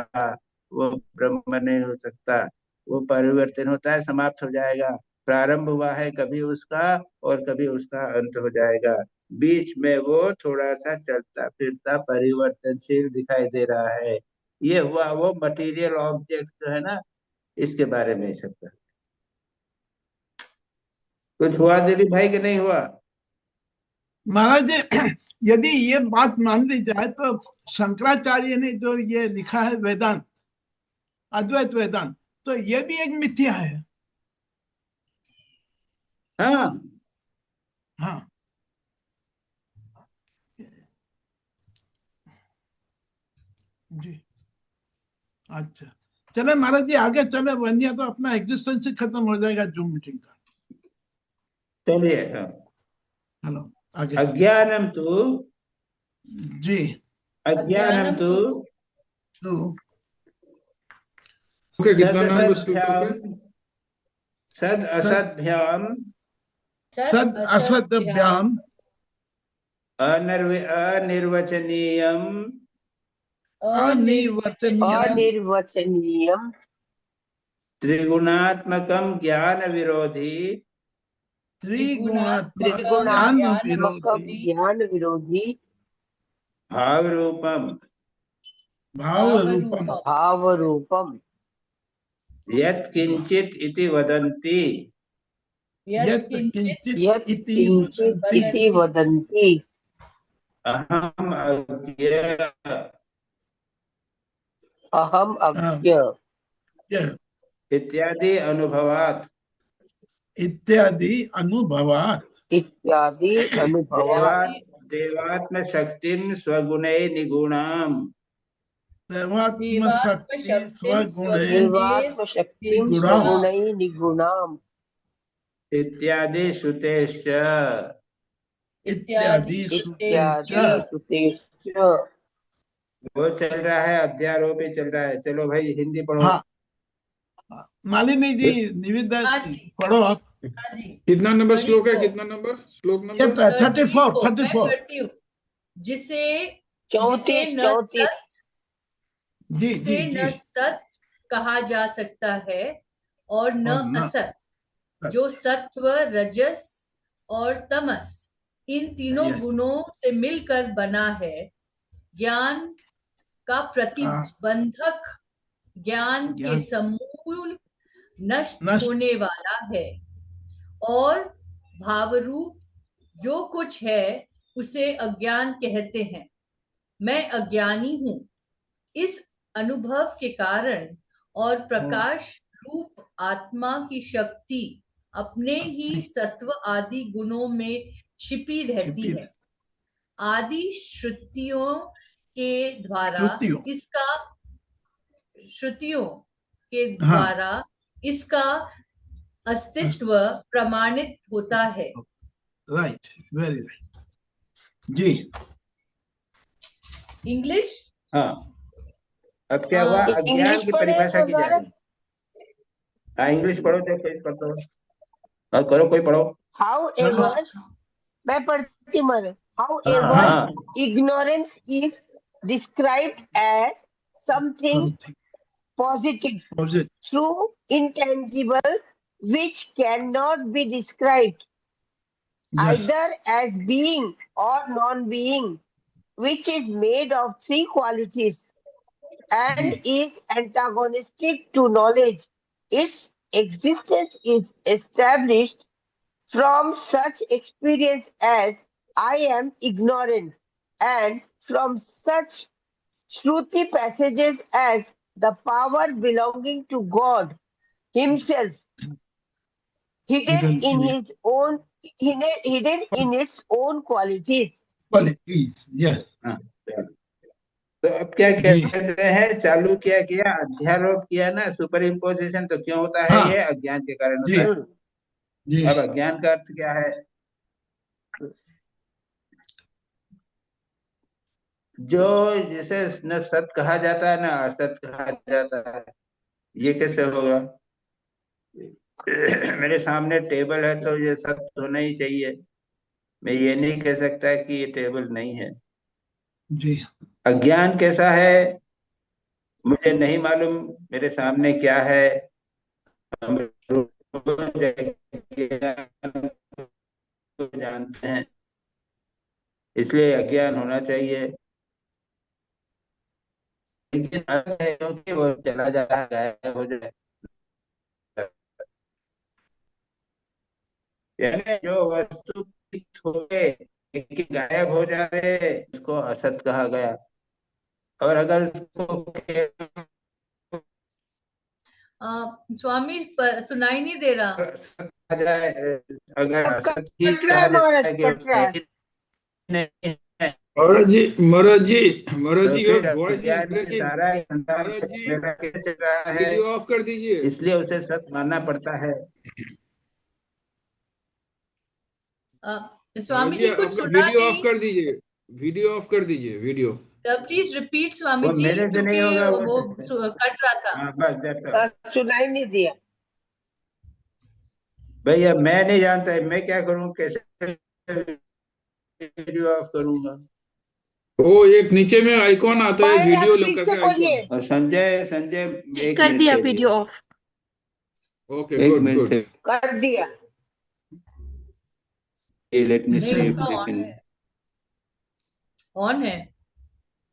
वो ब्रह्म नहीं हो सकता। वो परिवर्तन होता है, समाप्त हो जाएगा। प्रारंभ हुआ है कभी उसका, और कभी उसका अंत हो जाएगा। बीच में वो थोड़ा सा चलता फिरता परिवर्तनशील दिखाई दे रहा है। ये हुआ वो मटेरियल ऑब्जेक्ट जो है ना, इसके बारे में सब कुछ हुआ दिलीप भाई कि नहीं हुआ? महाराज जी यदि ये बात मान ली जाए तो शंकराचार्य ने जो ये लिखा है वेदांत, अद्वैत वेदांत, तो ये भी एक मिथ्या है। हाँ हाँ, जी, अच्छा, चले महाराज जी आगे चले, वरना तो अपना एग्जिस्टेंस ही खत्म हो जाएगा जूम मीटिंग का। चलिए। हाँ। हेलो, आगे। अज्ञानम तु जी, अज्ञानम तु तो ओके, कितना नाम है श्लोक सदसद्भ्याम पे? सद असद्भ्याम सद असद्भ्याम अनिर्वचनीयम अनिर्वचनीयम अनिर्वचनीयम त्रिगुणात्मकम ज्ञान विरोधी त्रिगुणात्मक ज्ञान त्रिगुणात्मकम विरोधी ज्ञान विरोधी भाव रूपम भाव रूपम भाव रूपम यत् किंचित इति वदन्ति यत् किंचित यत् इति किंचित वदन्ति इति वदन्ति अहम अज्ञ अहम अज्ञ इत्यादि अनुभवात् इत्यादि अनुभवात् इत्यादि अनुभवात् देवात्म शक्तिम स्वगुणे निगुणाम देवात्म शक्ति स्वगुणे देवात्म शक्तिं निगुणाम् स्वगुणैः निगुणाम् इत्यादि श्रुतेश्च इत्यादि इत्यादि श्रुतेश्च। वो चल रहा है, अध्यारोप ही चल रहा है। चलो भाई हिंदी पढ़ो। हाँ, मालिनी जी निवेदा हाँ जी, पढ़ो आप। हाँ जी। कितना नंबर श्लोक है? 34 कितना नंबर श्लोक ये नंबर? 34 मैं 34 करती हूँ। जिसे चौंतीस जिसे न सत जी जी जिसे जी न सत कहा जा सकता है और न और न असत, जो सत्व रजस और तमस इन तीनों Yes. गुणों से मिलकर बना है। ज्ञान का प्रतिबंधक ज्ञान के ज्ञान समूल नष्ट नष्ट होने वाला है और भावरूप जो कुछ है उसे अज्ञान कहते हैं। मैं अज्ञानी हूँ। इस अनुभव के कारण और प्रकाश रूप आत्मा की शक्ति अपने ही सत्व आदि गुणों में छिपी रहती छिपी है। आदि श्रुतियों के द्वारा श्रुतियों इसका श्रुतियों के हाँ द्वारा इसका अस्तित्व प्रमाणित होता है। राइट, वेरी राइट जी। इंग्लिश। हाँ, अब क्या हुआ? अज्ञान इंग्लिश की पढ़े परिभाषा की जा महाराज। रही है। हाँ, इंग्लिश पढ़ो, तो कोई पढ़ो। हाँ, करो, कोई पढ़ो। However, मैं पढ़ती हूँ महाराज। However, हाँ, ignorance is described as something something positive, positive true, intangible, which cannot be described either as being or non-being, which is made of three qualities and is antagonistic to knowledge. Its existence is established from such experience as I am ignorant, and from such Shruti passages as the power belonging to God Himself, hidden in its qualities. Qualities. Yes, हाँ। तो अब क्या कहते हैं? चालू किया अध्यारोप किया ना, सुपर इम्पोजिशन। तो क्यों होता है? हाँ ये अज्ञान के कारण जी होता है। जी अब अज्ञान का अर्थ क्या है? जो जिसे न सत कहा जाता है, ना असत कहा जाता है। ये कैसे होगा? मेरे सामने टेबल है तो ये सत होना ही चाहिए। मैं ये नहीं कह सकता कि ये टेबल नहीं है। जी। अज्ञान कैसा है? मुझे नहीं मालूम मेरे सामने क्या है। हम रोज अज्ञान को जानते हैं, इसलिए अज्ञान होना चाहिए। लेकिन अर्थ है कि वो चला जाए, गायब हो जाए। यानी जो वस्तु हो गए लेकिन गायब हो जाए, उसको असत कहा गया। और अगर उसको स्वामी सुनाई नहीं दे रहा। जाए, अगर आपका असत ही कट रहा कहा है महाराज, जाए कि कट रहा है। नहीं है, महाराज जी, महाराज तो जी, योर फिर वॉइस इज अज्ञान में ब्रेकिंग। सारा संसार महाराज जी, मेरा कैसे चल रहा है, वीडियो ऑफ कर दीजिए। इसलिए उसे सत्य मानना पड़ता है। महाराज स्वामी जी, जी कुछ आपका सुना वीडियो ऑफ नहीं। कर दीजिए, वीडियो ऑफ कर दीजिए, वीडियो। प्लीज रिपीट स्वामी वो जी, मेरे से नहीं क्योंकि होगा, वो कट रहा था। हाँ बस that's all। सुनाई नहीं दिया। भैया मैं नहीं जानता, मैं क्या करूं, कैसे वीडियो ऑफ करूंगा। ओ, एक नीचे में आइकॉन आता है, महाराज वीडियो आप लग फिर से करके बोलिए। आइकॉन। और संजय संजय एक कर मिनट दिया दे वीडियो दिया, ऑफ। ओके, एक गुड मिनट गुड। कर दिया। लेट मी नहीं, सी उसका ऑन है, ऑन है।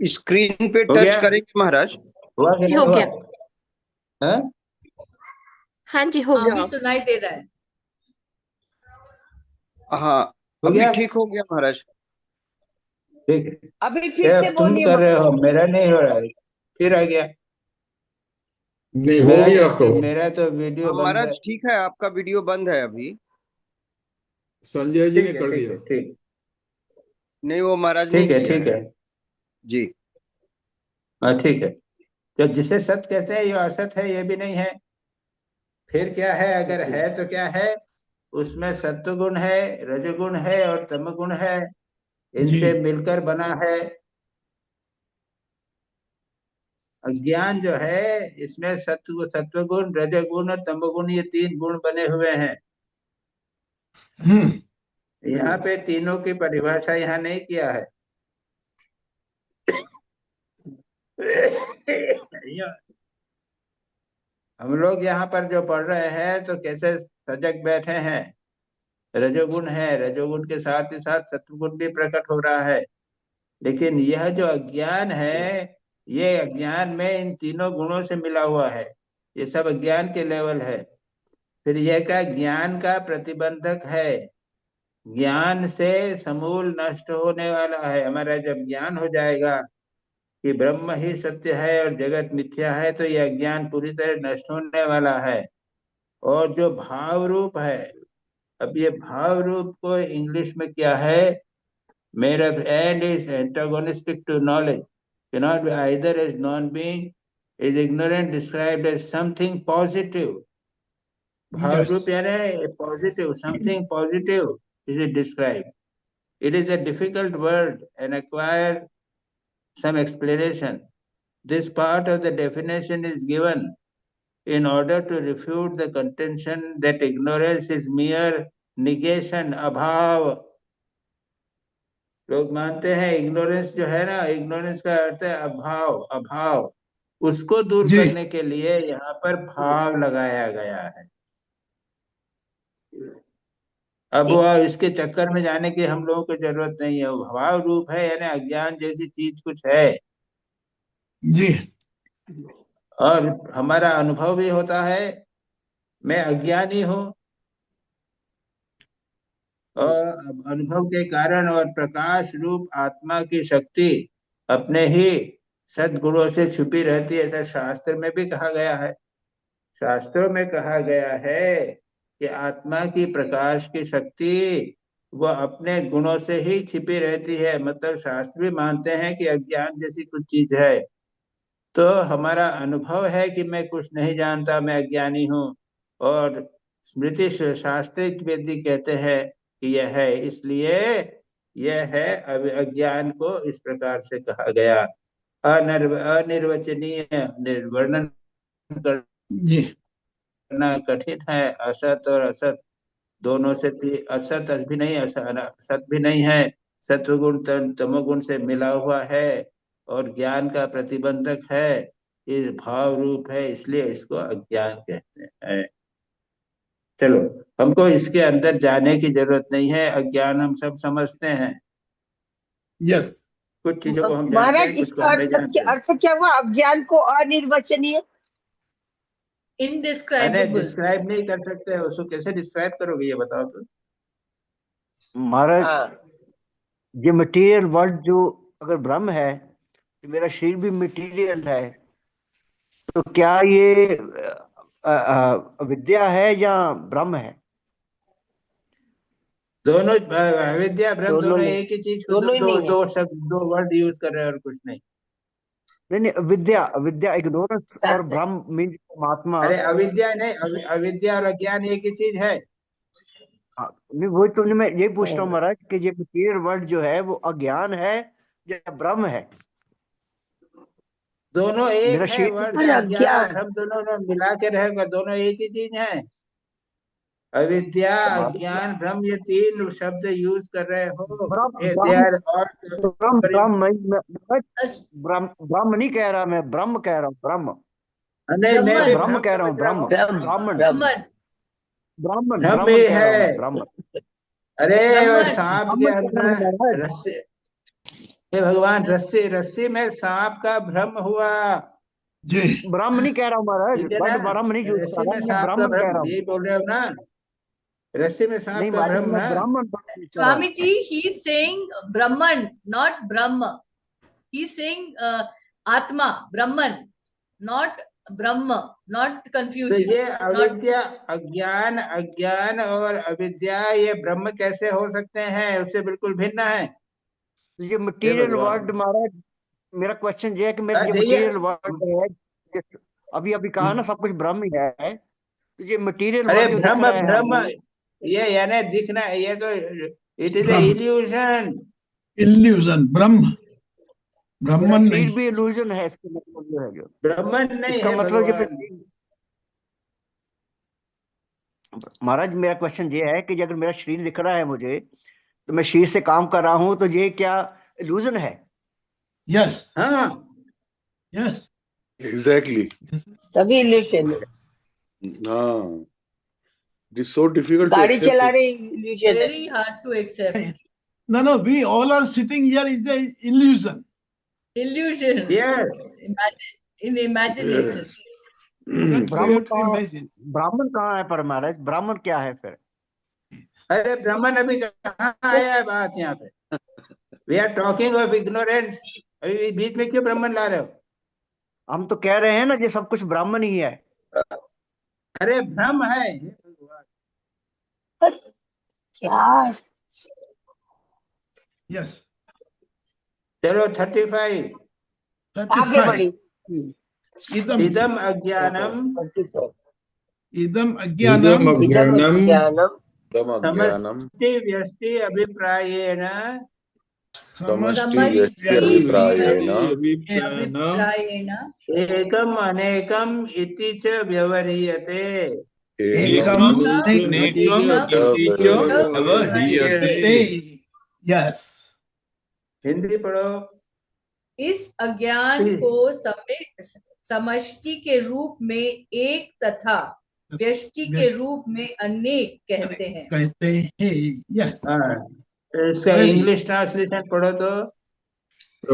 स्क्रीन पे हो टच गया, करेंगे महाराज। हुआ कि नहीं हो हुआ? गया। हाँ? हाँ जी, हो हाँ, गया। अभी सुनाई दे रहा है। हाँ, हो अभी गया, ठीक हो गया महाराज। ठीक है। अभी फिर ये से तुम बोलिए कर रहे महाराज। हो, मेरा नहीं हो रहा है, फिर आ गया। नहीं, हो गया आपका। मेरा तो वीडियो हाँ बंद है। महाराज ठीक है, आपका वीडियो बंद है अभी। संजय जी ने ठीक है कर ठीक दिया। है ठीक, नहीं, वो महाराज ने ठीक है किया ठीक है। है, जी। हाँ ठीक है। जब जिसे सत्य कहते हैं ये असत है, ये भी नहीं है, फिर क्या है? अगर है तो क्या है? उसमें सत्वगुण है, रजोगुण है और तमगुण है, जी इनसे मिलकर बना है अज्ञान जो है। इसमें सत्वगुण, रजोगुण और तमोगुण, ये तीन गुण बने हुए हैं। हम्म यहाँ पे तीनों की परिभाषा यहाँ नहीं किया है। हम लोग यहाँ पर जो पढ़ रहे हैं तो कैसे सजग बैठे हैं, रजोगुण है, रजोगुण के साथ ही साथ सत्वगुण भी प्रकट हो रहा है। लेकिन यह जो अज्ञान है, ये अज्ञान में इन तीनों गुणों से मिला हुआ है, ये सब अज्ञान के लेवल है। फिर यह का ज्ञान का प्रतिबंधक है, ज्ञान से समूल नष्ट होने वाला है। हमारा जब ज्ञान हो जाएगा कि ब्रह्म ही सत्य है और जगत मिथ्या है, तो यह ज्ञान पूरी तरह नष्ट होने वाला है। और जो भाव रूप है, अब ये भाव रूप को इंग्लिश में क्या है, made of and is antagonistic to knowledge, cannot be either as non-being, is ignorant, described as something positive. Bhav yes रूप यानी positive, something positive is it described. It is a difficult word and acquire some explanation. This part of the definition is given in order to refute the contention that ignorance is mere negation, abhav. लोग मानते हैं ignorance जो है ना, ignorance का अर्थ है अभाव, अभाव। उसको दूर जी करने के लिए यहाँ पर भाव लगाया गया है। अब वह इसके चक्कर में जाने की हम लोगों को जरूरत नहीं है। वो भाव रूप है यानी अज्ञान जैसी चीज कुछ है, जी और हमारा अनुभव भी होता है, मैं अज्ञानी हूँ, और अनुभव के कारण और प्रकाश रूप आत्मा की शक्ति अपने ही सद्गुणों से छुपी रहती है, ऐसा शास्त्र में भी कहा गया है। शास्त्रों में कहा गया है कि आत्मा की प्रकाश की शक्ति वह अपने गुणों से ही छिपी रहती है। मतलब शास्त्र भी मानते हैं कि अज्ञान जैसी कुछ चीज है। तो हमारा अनुभव है कि मैं कुछ नहीं जानता, मैं अज्ञानी हूँ, और स्मृति शास्त्रिक वेदी कहते हैं कि यह है, इसलिए यह है। अब अज्ञान को इस प्रकार से कहा गया, अनिर्वचनीय, निर्वर्णन जी करना कठिन है। असत और असत दोनों से असत भी नहीं, असत भी नहीं है, सत्वगुण तमोगुण से मिला हुआ है और ज्ञान का प्रतिबंधक है, इस भाव रूप है, इसलिए इसको अज्ञान कहते हैं। चलो, हमको इसके अंदर जाने की जरूरत नहीं है, अज्ञान हम सब समझते हैं। यस कुछ चीजों को हम जानते हैं, महाराज कुछ को इसका हम नहीं अर्थ जानते। अर्थ क्या हुआ? अज्ञान को अनिर्वचनीय, अरे इनडिस्क्राइबेबल। डिस्क्राइब नहीं कर सकते, उसको कैसे डिस्क्राइब करोगे, ये बताओ तो। महाराज, हाँ ये मटेरियल वर्ल्ड जो अगर ब्रह्म है तो मेरा शरीर भी मटेरियल है, तो क्या ये विद्या है या ब्रह्म है? दोनों अविद्या ब्रह्म दोनों दोनों नहीं, एक ही चीज को दोनों ही दो नहीं है। दो शब्द दो वर्ड यूज कर रहे हैं और कुछ नहीं। नहीं, विद्या इग्नोरेंस और ब्रह्म मीन आत्मा। अरे अविद्या नहीं, अविद्या और अज्ञान एक ही चीज है। हाँ, नहीं वही तो नहीं, मैं यही पूछ रहा हूँ महाराज कि ये मटीरियल वर्ल्ड जो है वो अज्ञान है या ब्रह्म है? दोनों एक मेरा है शरीर वर्ड, अरे अज्ञान और अज्ञान, ब्रह्म दोनों मिला के रहेगा, दोनों एक ही चीज है। अविद्या अज्ञान ब्रह्म ये तीन शब्द यूज कर रहे हो, ब्रह्म they are all Brahma Brahma अस- ब्रह्म नहीं कह रहा, मैं ब्रह्म कह रहा हूँ, ब्रह्म नहीं, मैं भी ब्रह्म ब्रह्म कह रहा हूँ, समझ रहा हूँ। ब्रह्म ब्रह्म ब्राह्मण ब्रह्म ब्रह्मन, ब्राह्मण ब्रह्म ब्राह्मण ही कह रहा हूँ मैं, है। ब्राह्मण अरे ब्रह्मन, सांप के ब्राह्मण कह रहा हूँ अंदर महाराज। रस्सी, हे भगवान, रस्सी रस्सी में सांप का भ्रम हुआ, जी ब्राह्मण नहीं कह रहा हूँ महाराज, ठीक है ना। वर्ड ब्राह्मण नहीं यूज रस्सी कर में रहा, मैं सांप का ब्राह्मण कह भ्रम रहा हूँ। यही बोल रहे हो ना, रस्सी में सांप नहीं का महाराज, भ्रम मैं ना। ब्राह्मण कह रहा हूँ। Swami ji, he's saying Brahman, not Brahma. He's saying Atma, Brahman, not Brahma, not तो confusion. ये Not अविद्या अज्ञान अज्ञान और अविद्या ये ब्रह्म कैसे हो सकते हैं? उससे बिल्कुल भिन्न है। ये हे मटीरियल भगवान, वर्ड महाराज, मेरा क्वेश्चन ये है कि मेरा ये देखिए मटीरियल वर्ड है, जिस- अभी अभी कहा ना सब कुछ ब्रह्म ही है, तो ये मटीरियल अरे वर्ड जो दिख भ्रम रहा है भ्रम हमें, ये यानी दिखना, ये तो it is Brahma evolution. Illusion, ब्रह्म मेरा ब्राह्मण शरीर नहीं। भी इल्यूजन है, इसका मतलब जो है जो ब्रह्मन नहीं इसका है मतलब ये भगवान। महाराज मेरा क्वेश्चन ये है कि अगर मेरा शरीर दिख रहा है मुझे, तो मैं शरीर से काम कर रहा हूँ, तो ये क्या इल्यूजन है? यस हाँ यस, एग्जैक्टली। तभी इल्यूशन है। हाँ, it is so difficult to गाड़ी एक्सेप्ट चला इट। रहे इल्यूशन है। very hard to accept. no, we all are sitting here is the illusion. Illusion. Yes In imagination. That we have to imagine. ब्राह्मण कहाँ है पर महाराज, ब्राह्मण क्या है फिर? अरे ब्राह्मण अभी कहाँ आया है बात यहाँ पे? We are talking of ignorance, अभी बीच में क्यों ब्राह्मण ला रहे हो? हम तो कह रहे हैं ना ये सब कुछ ब्राह्मण ही है। अरे भ्रम है। हे भगवान, क्या Yes. चलो 35 आगे 35. बढ़ी। इदम अज्ञानम Idam इदम ajnanam इदम अज्ञानम ज्ञानम तम अज्ञानम समष्टि व्यष्टि अभिप्रायेण समष्टि व्यष्टि अभिप्रायेण अभिप्रायेण एकम अनेकम इति च व्यवह्रियते। ekam अनेकम इति च व्यवह्रियते। Yes. हिंदी पढ़ो। इस अज्ञान को समष्टि के रूप में एक तथा व्यष्टि के रूप में अनेक कहते हैं। कहते हैं। Yes. हाँ, तो इसका इंग्लिश ट्रांसलेशन पढ़ो तो।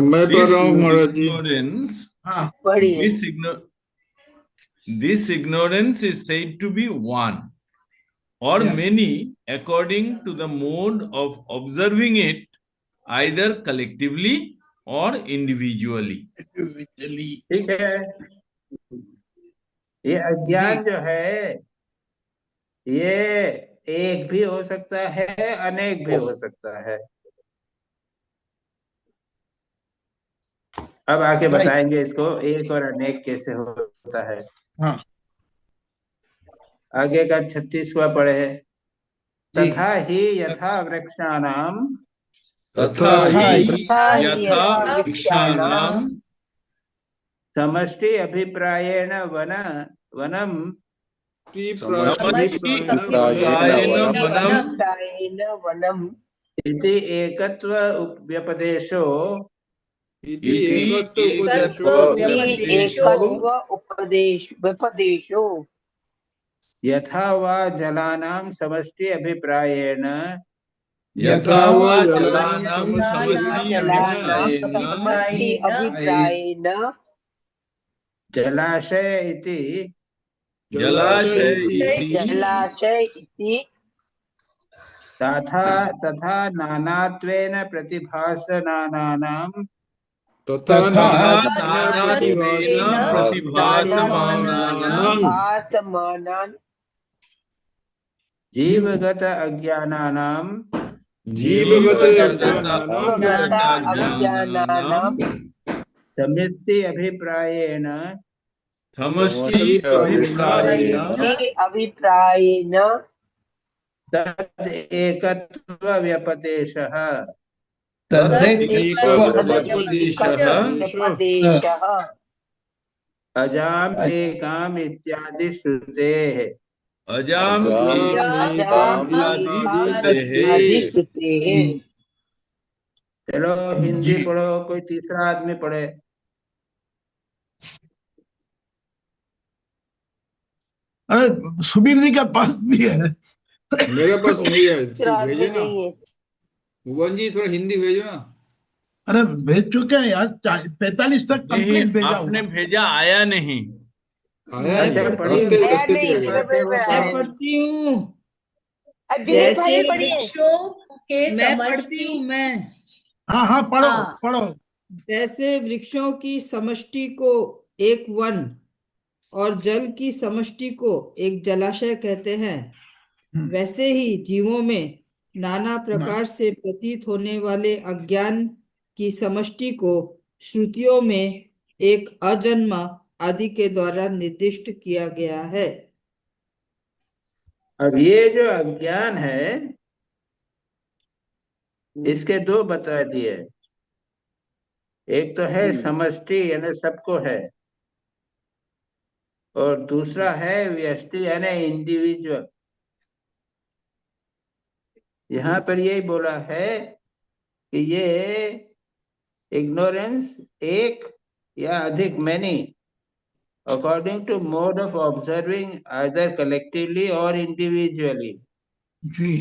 मैं पढ़ रहा हूँ महाराज जी। ignorance, हाँ, बढ़िए। this ignorance is said to be one or Yes. many according to the mode of observing it, either collectively or individually. individually. ठीक है, ये अज्ञान जो है ये एक भी हो सकता है, अनेक भी हो सकता है। अब आके Right. बताएंगे इसको एक और अनेक कैसे होता है। हाँ आगे का 36वां पढ़े। जी। तथा ही यथा वृक्षाणाम तथा ही यथा वृक्षाणाम समष्टि अभिप्रायेण वनम समष्टि अभिप्रायेण वनम वनम इति एकत्व व्यपदेशो इति एकत्व उपदेश व्यपदेशो यथा वा जलानां समष्टि अभिप्रायेण यथा वा जलानां समष्टि अभिप्रायेण जलाशय इति जलाशय इति तथा नानात्वेन प्रतिभासनानां तथा नानात्वेन प्रतिभासमानानां भासमानान् जीवगत अज्ञानानां जीववत् जीववत् अज्ञानानां समष्टि अभिप्रायेण समष्टि समष्टि अभिप्रायेण तद एकत्व व्यपदेशः तदेकत्वोपदेशः अजाम एकाम इत्यादि श्रुतेः अजाम इत्यादि श्रुतेः। चलो हिंदी पढ़ो, कोई तीसरा आदमी पढ़े। अरे सुबीर जी के पास भी है। मेरे पास नहीं है, तीसरा भेजो आदमी ना नहीं है। भुवन जी, थोड़ा हिंदी भेजो ना। अरे भेज चुके हैं यार, 45 तक कंप्लीट भेजा आपने हुआ। भेजा, आया नहीं। आया अच्छा, नहीं, पढ़िए। रास्ते आया रास्ते नहीं, पे इसमें आएगा। कोई में आया मैं नहीं। पढ़ती हूँ। अब दिनेश भाई जैसे पढ़िए। वृक्षों के मैं पढ़ती हूँ। समष्टि, मैं हाँ हाँ, पढ़ो हाँ। पढ़ो। जैसे वृक्षों की समष्टि को एक वन और जल की समष्टि को एक जलाशय कहते हैं, वैसे ही जीवों में नाना प्रकार से प्रतीत होने वाले अज्ञान की समष्टि को श्रुतियों में एक अजन्मा आदि के द्वारा निर्दिष्ट किया गया है। अब ये जो अज्ञान है इसके दो बता दिए। एक तो है समष्टि यानी सबको है, और दूसरा है व्यष्टि यानी इंडिविजुअल। यहाँ पर यही बोला है कि ये इग्नोरेंस एक या अधिक, many, according to mode of observing either collectively और इंडिविजुअली। जी।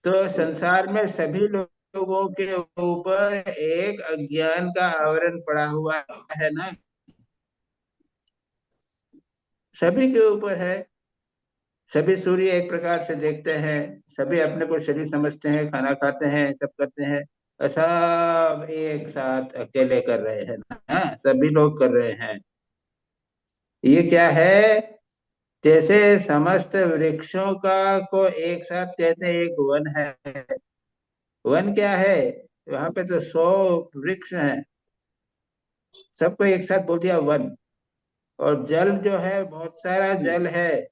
तो संसार में सभी लोगों के ऊपर एक अज्ञान का आवरण पड़ा हुआ है ना, सभी के ऊपर है। सभी सूर्य एक प्रकार से देखते हैं, सभी अपने को शरीर समझते हैं, खाना खाते हैं, सब करते हैं, और सब एक साथ अकेले कर रहे हैं ना, सभी लोग कर रहे हैं। ये क्या है? जैसे समस्त वृक्षों का को एक साथ कहते हैं एक वन है। वन क्या है? वहां पे तो 100 वृक्ष हैं, सबको एक साथ बोल दिया वन। और जल जो है, बहुत सारा जल है,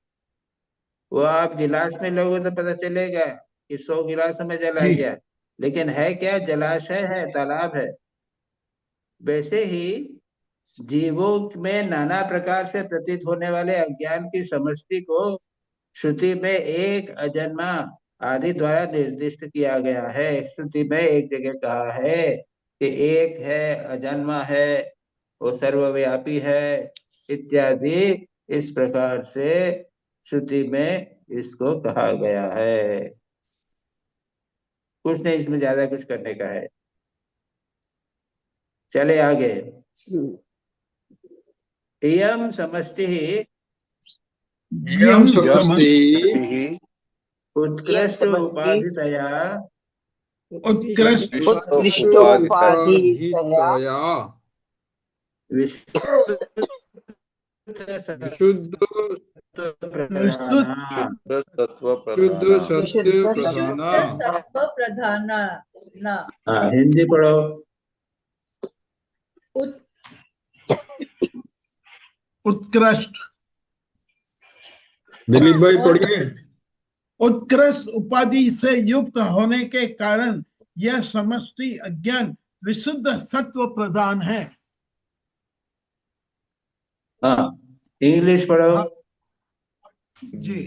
वो आप गिलास में लोगे तो पता चलेगा कि 100 गिलासों में जल आ गया, लेकिन है क्या? जलाशय है, तालाब है। वैसे ही जीवों में नाना प्रकार से प्रतीत होने वाले अज्ञान की समष्टि को श्रुति में एक अजन्मा आदि द्वारा निर्दिष्ट किया गया है। श्रुति में एक जगह कहा है कि एक है, अजन्मा है, वो सर्वव्यापी है इत्यादि। इस प्रकार से श्रुति में इसको कहा गया है। कुछ नहीं इसमें ज्यादा कुछ करने का है। चले आगे। इयम समष्टि यम समष्टि उत्कृष्ट उपाधितया उत्कृष्ट उत्कृष्टोपाधितया विशुद्ध तत्व शुद्ध प्रधान। सत्य शुद्ध प्रधाना। सत्व प्रधाना। हाँ, हिंदी पढ़ो। उत्कृष्ट। दिलीप भाई पढ़िए। उत्कृष्ट उपाधि से युक्त होने के कारण यह समष्टि अज्ञान विशुद्ध सत्व प्रधान है। हाँ, इंग्लिश पढ़ो। जी।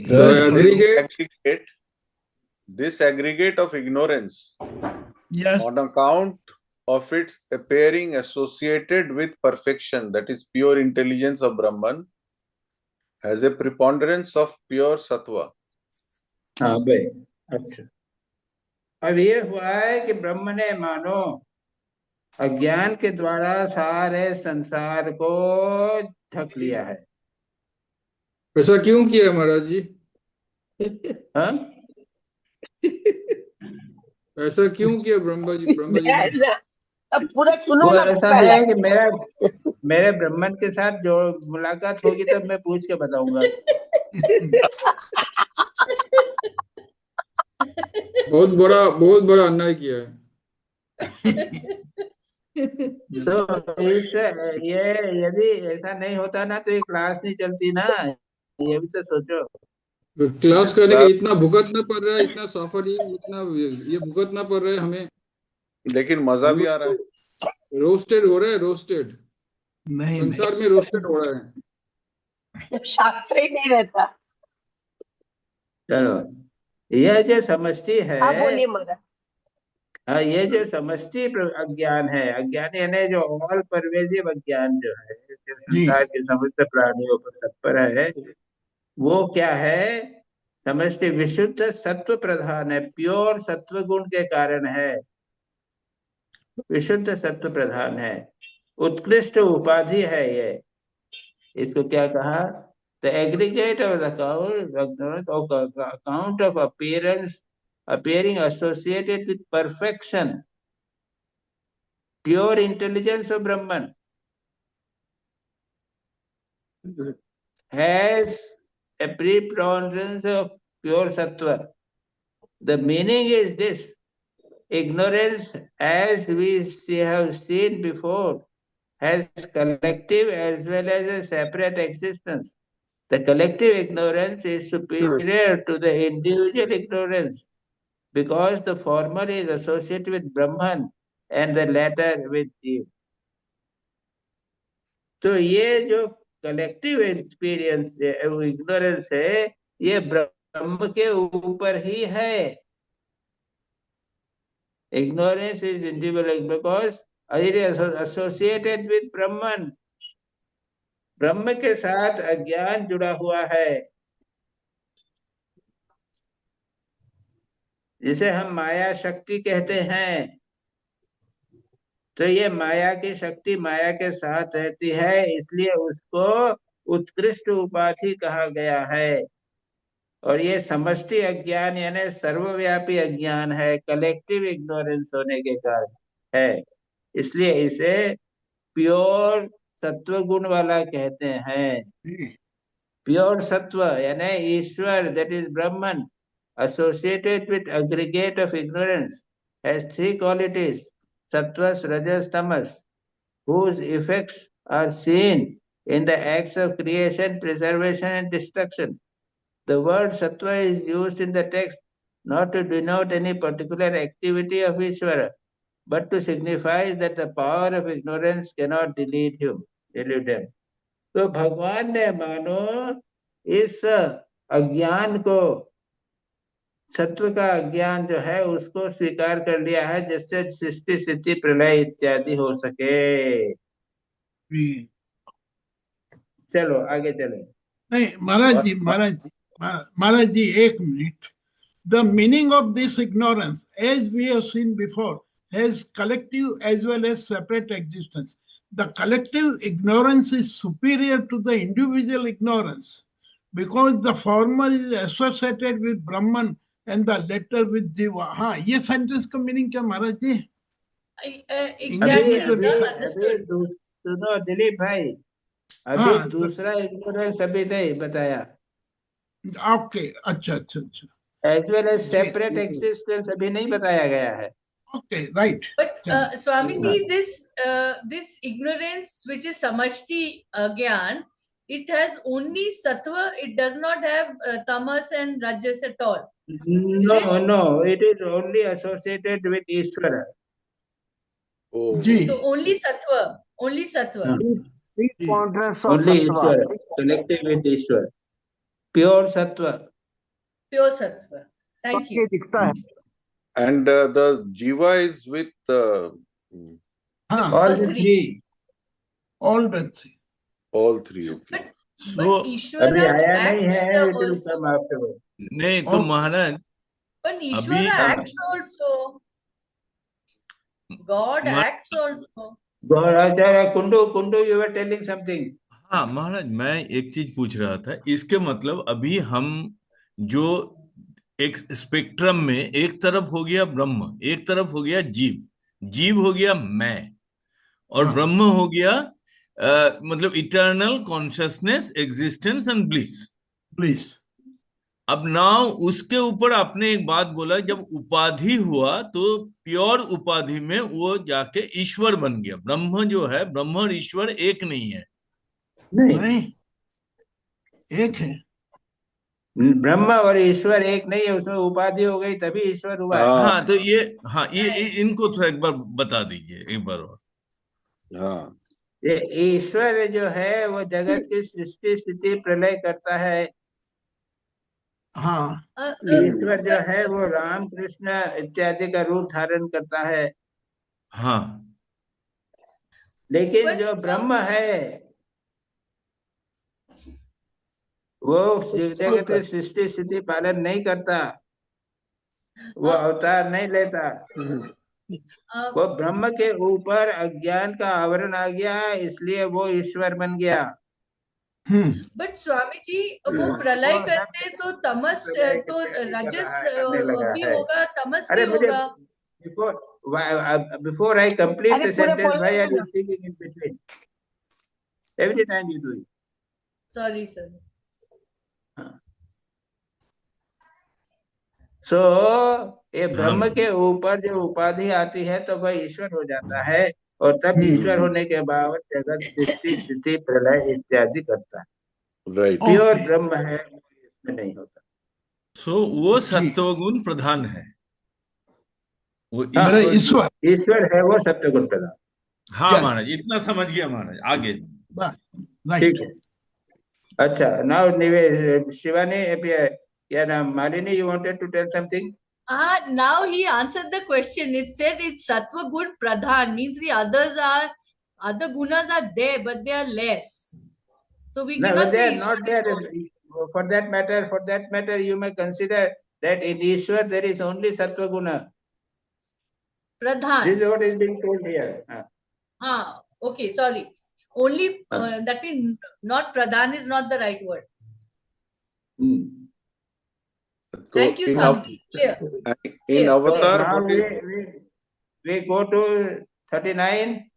This aggregate of ignorance, Yes. on account of its appearing associated with perfection, that is pure intelligence of Brahman, has a preponderance of pure sattva. हाँ भाई, अच्छा। अब ये हुआ है कि ब्रह्म ने मानो अज्ञान के द्वारा सारे संसार को ढक लिया है। ऐसा क्यों किया महाराज जी? हाँ? ऐसा क्यों किया ब्रह्मा जी ने? अब पूरा सुनो वो ना ऐसा पहले। है कि मेरे ब्राह्मण के साथ जो मुलाकात होगी तब मैं पूछ के बताऊंगा। बहुत बड़ा अन्याय किया है। तो ये यदि ऐसा नहीं होता ना तो ये क्लास नहीं चलती ना, ये भी तो सोचो। क्लास करने के इतना भुगतना पड़ रहा है, इतना सफरिंग, इतना ये भुगतना पड़ रहा है हमें, लेकिन मजा भी आ रहा है। रोस्टेड हो रहा है, रोस्टेड नहीं संसार में रोस्टेड हो रहा है। जब शास्त्र ही नहीं रहता। चलो, यह जो समष्टि है, हाँ बोलिए महाराज। हाँ, ये जो समष्टि अज्ञान है, अज्ञान यानी जो ऑल परवेजिव अज्ञान जो है, जो संसार के समस्त प्राणियों पर सब पर है, वो क्या है? समष्टि विशुद्ध सत्व प्रधान है, प्योर सत्व गुण के कारण है, विशुद्ध सत्व प्रधान है, उत्कृष्ट उपाधि है ये। इसको क्या कहा? The aggregate of the account of appearance appearing associated with perfection, pure intelligence of Brahman has a preponderance of pure sattva. The meaning is this: ignorance, as we have seen before, has collective as well as a separate existence. The collective ignorance is superior to the individual ignorance, because the former is associated with Brahman and the latter with Jiva. तो ये जो collective experience ignorance है, ये ब्रह्म के ऊपर ही है। Ignorance is individual because it is associated with Brahman, ब्रह्म के साथ अज्ञान जुड़ा हुआ है, जिसे हम माया शक्ति कहते हैं। तो ये माया की शक्ति माया के साथ रहती है, इसलिए उसको उत्कृष्ट उपाधि कहा गया है। और ये समष्टि अज्ञान यानी सर्वव्यापी अज्ञान है, कलेक्टिव इग्नोरेंस होने के कारण है, इसलिए इसे प्योर सत्व गुण वाला कहते हैं। प्योर सत्व यानी ईश्वर, that is Brahman, associated with aggregate of ignorance, has three qualities: sattva, rajas, tamas, whose effects are seen in the acts of creation, preservation, and destruction. The word sattva is used in the text not to denote any particular activity of Ishvara, but to signify that the power of ignorance cannot delude him. तो भगवान ने मानो इस अज्ञान को, सत्व का अज्ञान जो है, उसको स्वीकार कर लिया है, जिससे सृष्टि स्थिति प्रलय इत्यादि हो सके। चलो आगे चले। नहीं महाराज जी एक minute. The meaning of this ignorance, as we have seen before, has collective as well as separate existence. The collective ignorance is superior to the individual ignorance because the former is associated with Brahman and the latter with Jiva. हाँ, ये sentence का meaning क्या महाराज जी? Exactly, not understood. सुनो दिलीप भाई, अभी दूसरा ignorance अभी नहीं बताया। ओके, अच्छा। As well as separate existence अभी नहीं बताया गया है। Okay, right. But Swamiji, this ignorance which is samashti agyan, it has only sattva. It does not have tamas and rajas at all. No, it is only associated with Ishvara. Oh. So only sattva. Only Ishvara, connected with Ishvara. Pure sattva. Pure sattva. Thank you. And the jiva is with all the three. All three, okay. But Ishvara acts also. नहीं तो महाराज, but Ishvara acts also. God acts also. Kundu, you were telling something. हाँ महाराज, मैं एक चीज पूछ रहा था। इसके मतलब अभी हम जो एक स्पेक्ट्रम में, एक तरफ हो गया ब्रह्म, एक तरफ हो गया जीव हो गया मैं, और ब्रह्म हो गया मतलब eternal consciousness, existence and bliss. अब नाउ उसके ऊपर आपने एक बात बोला, जब उपाधि हुआ तो प्योर उपाधि में वो जाके ईश्वर बन गया। ब्रह्म जो है, ब्रह्म और ईश्वर एक नहीं है। नहीं, एक है। ब्रह्म और ईश्वर एक नहीं है, उसमें उपाधि हो गई तभी ईश्वर हुआ है। हाँ, तो ये इनको थोड़ा एक बार बता दीजिए एक बार और। हाँ, ये ईश्वर जो है वो जगत की सृष्टि स्थिति प्रलय करता है। हाँ, ईश्वर जो है वो राम कृष्ण इत्यादि का रूप धारण करता है। हाँ, लेकिन जो ब्रह्म है वो जगत की सृष्टि स्थिति पालन नहीं करता, वो अवतार नहीं लेता। वो ब्रह्म के ऊपर अज्ञान का आवरण आ गया, इसलिए वो ईश्वर बन गया। बट स्वामी जी, वो प्रलय करते तो तमस, तो रजस भी होगा, तमस भी अरे मुझे होगा। before I complete अरे the पूरे sentence, बोलने why are दो you ना। speaking in between? Every time you do it. Sorry sir. So ये ब्रह्म के ऊपर जो उपाधि आती है तो वह ईश्वर हो जाता है, और तब ईश्वर होने के बाद जगत सृष्टि स्थिति प्रलय इत्यादि करता है। राइट। प्योर ब्रह्म है, इसमें नहीं होता। सो वो सत्वगुण प्रधान है, वो हाँ, ईश्वर ईश्वर है वो सत्वगुण प्रधान। हाँ Yes. महाराज, इतना समझ गया महाराज, आगे। ठीक है। अच्छा, नाउ निवेश शिवानी, क्या नाम, Malini, you wanted to tell something? Now he answered the question. It said it's sattva gun pradhan, means the other gunas are there, but they are less. So we No, cannot but they say are not Ishwar is there. only. For that matter, you may consider that in Ishwar there is only Sattva Guna. Pradhan. This is what is being told here. Okay, sorry. Only that means not pradhan is not the right word. Thank you, Swamiji. Clear. In Clear. Avatar, Now what is we go to 39.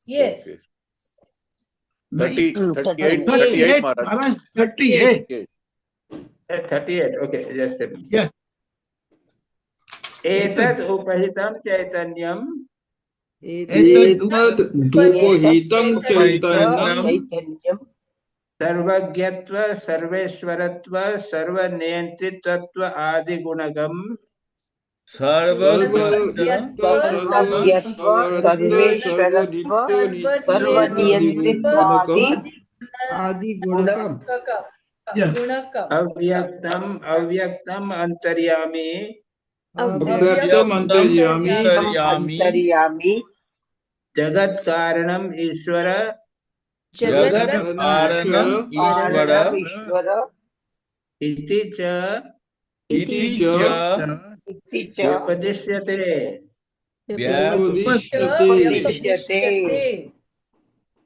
Yes. 38 38, Maharaj. Maharaj, 38. 38. Okay, just a minute. Yes. एतत् उपहितं चैतन्यम् एतत् धूपोहितं चैतन्यं सर्वज्ञत्व सर्वेश्वरत्व सर्वनियंत्रितत्व आदि गुणगम सर्वज्ञत्व सर्वेश्वरत्व सर्वनियंत्रित्वादि आदि गुणकम अव्यक्तम अव्यक्तम अंतर्यामी अव्यक्तम अंतर्यामी जगत कारणम ईश्वर जगत कारणम ईश्वर इति च उपदिश्यते।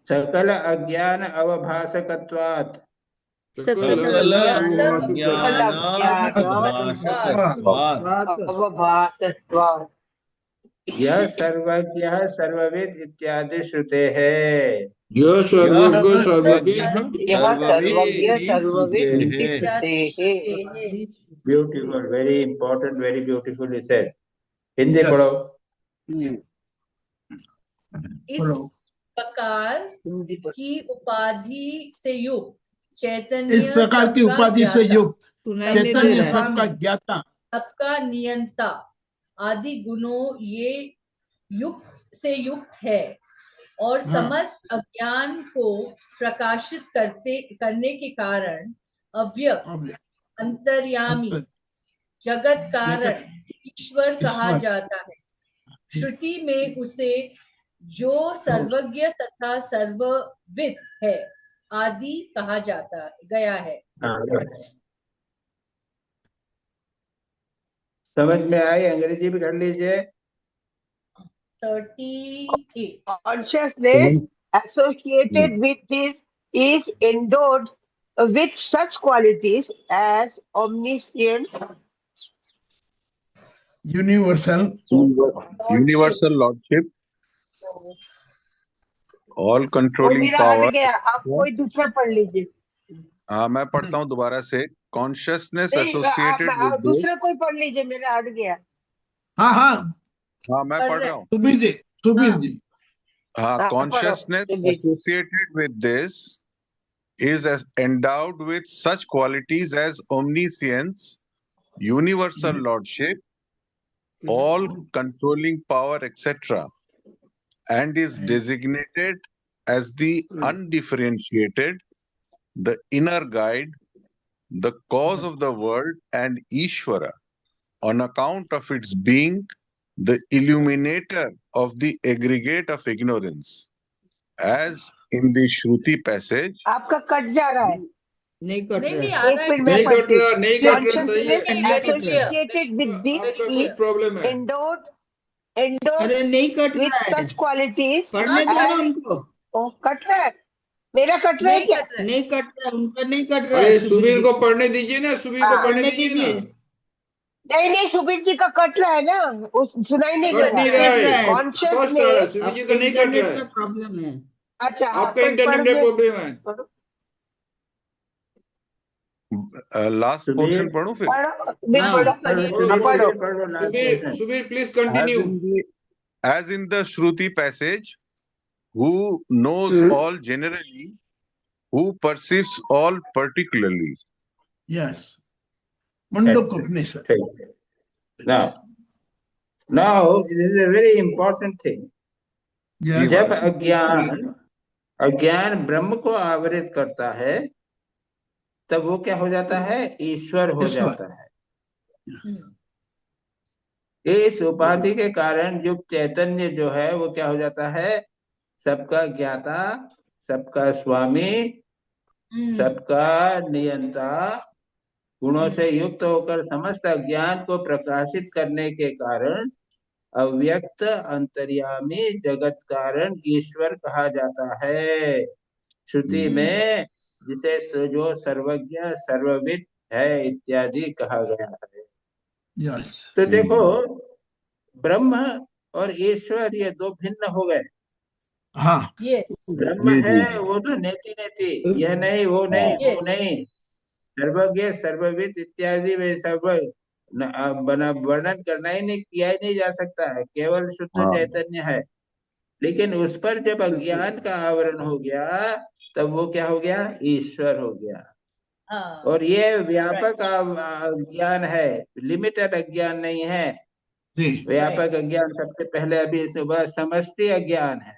सकल अज्ञान अवभासकत्वात् अवभासत्वात् यह सर्वज्ञ सर्वविद इत्यादि श्रुते है। यह सर्वज्ञ सर्वविद beautiful, very important, very beautiful is said. Hindi पढ़ो। इस प्रकार की उपाधि से युक्त चैतन्य, इस प्रकार की उपाधि से युक्त चैतन्य है। सबका ज्ञाता, सबका नियंता आदि गुणों ये युक्त है, और समस्त अज्ञान को प्रकाशित करने के कारण अव्यक्त अंतर्यामी जगत कारण ईश्वर कहा जाता है। श्रुति में उसे जो सर्वज्ञ तथा सर्वविद है आदि कहा जाता गया है। समझ में आई? अंग्रेजी भी कर लीजिए। 38 consciousness associated with this is endowed with such qualities as omniscience, universal lordship, all वो controlling मेरा हट power। गया, आप कोई दूसरा पढ़ लीजिए। हाँ, मैं पढ़ता हूँ दोबारा से। consciousness नहीं, associated with this. दूसरा कोई पढ़ लीजिए, मेरा हट गया। हाँ हाँ हाँ, मैं पढ़ रहा हूँ। सुबीर जी हाँ, हाँ, consciousness पढ़ो। associated with this is endowed with such qualities as omniscience, universal lordship, all controlling power, etc., and is designated as the undifferentiated, the inner guide, the cause of the world, and Ishvara, on account of its being the illuminator of the aggregate of ignorance. As in the Shruti passage, आपका cut जा रहा है। नहीं cut नहीं रहा नहीं है। आ रहा है, एक मिनट में नहीं कट पढ़ती रहा, नहीं कट रहा, सही है। नहीं, very clear, associated with आपका कुछ the प्रॉब्लम है। endowed अरे नहीं कट with रहा है, such qualities पढ़ने दो ना as उनको। ओ कट रहा है, मेरा कट रहा है नहीं क्या? कट रहा है। नहीं कट रहा है, उनका नहीं कट रहा अरे है। सुबीर को पढ़ने दीजिए ना, सुबीर को हाँ, पढ़ने पढ़ने दीजिए ना। दीजिए। नहीं सुबीर जी का कट रहा है ना, सुनाई नहीं दे कट नहीं रहा रहा कट रहा है, है। स्पष्ट आ रहा है। कॉन्शियसनेस। सुबीर जी आपके का नहीं कट रहा इंटरनेट है, का प्रॉब्लम है। अच्छा आपका इंटरनेट में प्रॉब्लम है। last portion पढ़ो फिर. Subir please continue. As in the Shruti passage, who knows all generally, who perceives all particularly. Yes. Mandukya Upanishad. Now this is a very important thing. Yes. जब अज्ञान ब्रह्म को आवृत करता है, तब वो क्या हो जाता है? ईश्वर हो जाता है। इस उपाधि के कारण युक्त चैतन्य जो है वो क्या हो जाता है? सबका ज्ञाता, सबका स्वामी, सबका नियंता, गुणों से युक्त होकर समस्त अज्ञान को प्रकाशित करने के कारण अव्यक्त अंतर्यामी जगत कारण ईश्वर कहा जाता है। श्रुति में जिसे जो सर्वज्ञ सर्वविद है इत्यादि कहा गया है। Yes. तो देखो, ब्रह्म और ईश्वर ये दो भिन्न हो गए। हाँ ब्रह्म है वो तो नेति नेति, यह नहीं वो नहीं वो नहीं, सर्वज्ञ सर्वविद इत्यादि में सब वर्णन करना ही नहीं, किया ही नहीं जा सकता है, केवल शुद्ध चैतन्य है। लेकिन उस पर जब अज्ञान का आवरण हो गया, तब वो क्या हो गया? ईश्वर हो गया। और ये व्यापक अज्ञान है, लिमिटेड अज्ञान नहीं है। व्यापक अज्ञान सबसे पहले अभी सुबह समष्टि अज्ञान है।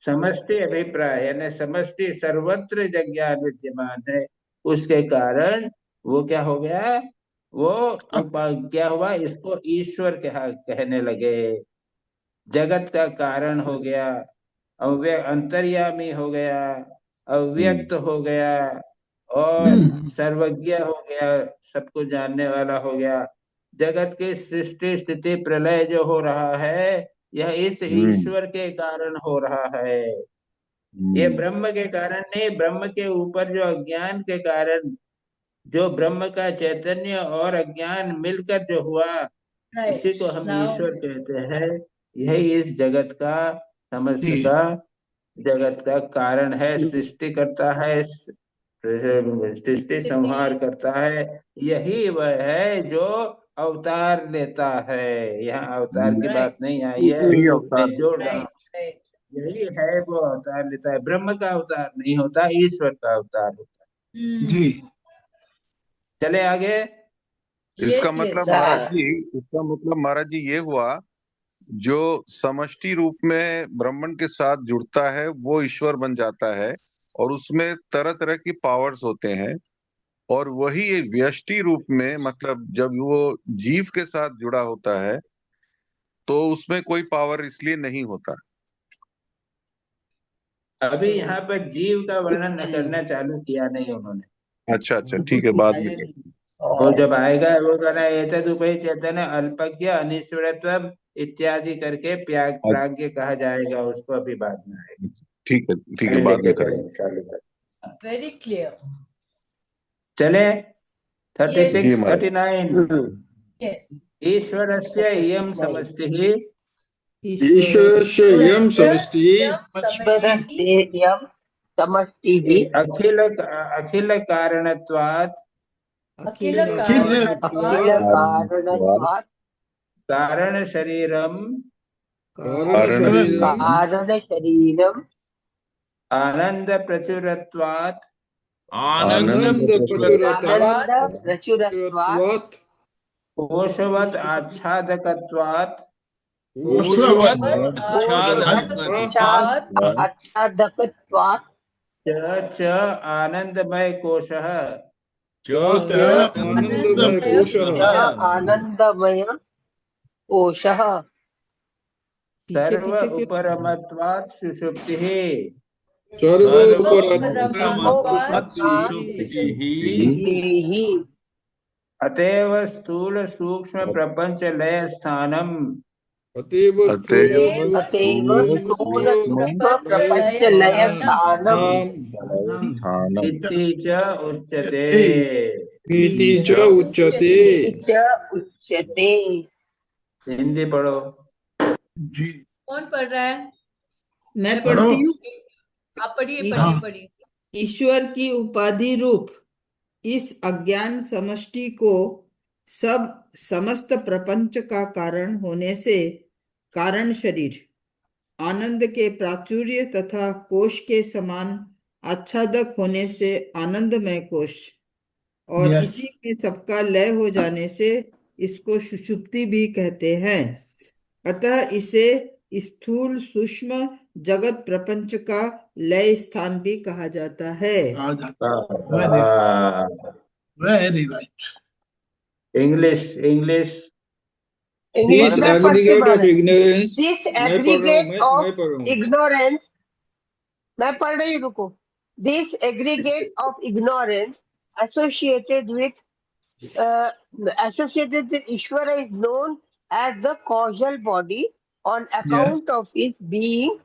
समष्टि अभिप्राय यानी समष्टि सर्वत्र ज्ञान विद्यमान है, उसके कारण वो क्या हो गया? वो क्या हुआ? इसको ईश्वर कहने लगे, जगत का कारण हो गया, अंतर्यामी हो गया, अव्यक्त हो गया और सर्वज्ञ हो गया, सबको जानने वाला हो गया। जगत की सृष्टि स्थिति प्रलय जो हो रहा है, यह इस ईश्वर के कारण हो रहा है। ये ब्रह्म के कारण नहीं, ब्रह्म के ऊपर जो अज्ञान के कारण जो ब्रह्म का चैतन्य और अज्ञान मिलकर जो हुआ, इसी को हम ईश्वर कहते हैं। यही इस जगत का समस्त का जगत का कारण है, सृष्टि करता है, सृष्टि संहार करता है। यही वह है जो अवतार लेता है। यहाँ अवतार की बात नहीं आई है, मैं जोड़ रहा हूँ। यही है वो अवतार लेता है, ब्रह्म का अवतार नहीं होता, ईश्वर का अवतार होता है। जी चले आगे। इसका मतलब महाराज जी ये हुआ, जो समष्टि रूप में ब्राह्मण के साथ जुड़ता है वो ईश्वर बन जाता है, और उसमें तरह तरह की पावर्स होते हैं। और वही व्यष्टि रूप में, मतलब जब वो जीव के साथ जुड़ा होता है तो उसमें कोई पावर इसलिए नहीं होता। अभी यहाँ पर जीव का वर्णन करना चालू किया नहीं उन्होंने। अच्छा ठीक है, बाद में वो जब आएगा वो कहना एतदुपरि चैतन्य अल्पज्ञ अनिश्वरत्व इत्यादि करके प्राज्ञ कहा जाएगा, उसको अभी बाद में आएगा। ठीक है, बाद में करेंगे। Very clear. चले 36 Yes. 39 ईश्वरस्य इयं समष्टिः ईश्वरस्य इयं समष्टिः समष्टिः अखिल अखिल कारणत्वात् अखिल अखिल अखिल कारणत्वात् कारणत्वात् कारण शरीरम कारण शरीरम कारण शरीरम् आनंद प्रचुरत्वात् आनंद प्रचुरत्वात् आनंद प्रचुरत्वात् कोशवत् आच्छादकत्वात् कोशवत् आच्छादकत्वात् आच्छादकत्वात् च आनंदमय कोशः आनंदमय कोशः आनंदमय कोशः। पीछे सर्व पीछे क्यों उपरमत्वात् सुषुप्तिः सर्वोपरमत्वात् सुषुप्तिः अतएव स्थूल सूक्ष्म प्रपंच लय स्थानम अतीव स्थूल अतएव अतएव स्थूल सूक्ष्म प्रपंच लय स्थानम् स्थानम इति च उच्यते। इति च उच्यते। इति च उच्यते। हिंदी पढ़ो। जी कौन पढ़ रहा है? मैं पढ़ो। पढ़ती हूँ। आप पढ़िए हाँ। पढ़िए पढ़िए। ईश्वर की उपाधि रूप इस अज्ञान समष्टि को समस्त प्रपंच का कारण होने से कारण शरीर, आनंद के प्राचुर्य तथा कोश के समान आच्छादक होने से आनंदमय कोश, और Yes. इसी में सबका लय हो जाने से इसको सुषुप्ति भी कहते हैं। अतः इसे स्थूल सूक्ष्म जगत प्रपंच का लय स्थान भी कहा जाता है। Very right. English English This मैं पढ़ती aggregate of हूँ। ignorance, This मैं पढ़ रहा हूँ, aggregate मैं of पढ़ रहा हूँ। ignorance, मैं पढ़ रही हूँ, रुको। This aggregate of ignorance associated with Ishvara is known as the causal body on account of his being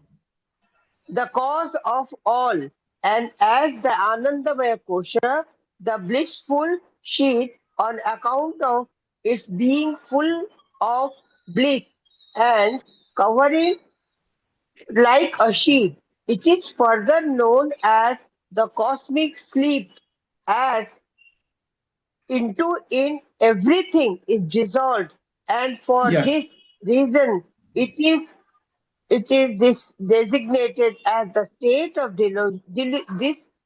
the cause of all, and as the Anandamaya Kosha, the blissful sheet on account of its being full of bliss and covering like a sheet. It is further known as the cosmic sleep, as into in everything is dissolved, and for Yes. this reason it is this designated as the state of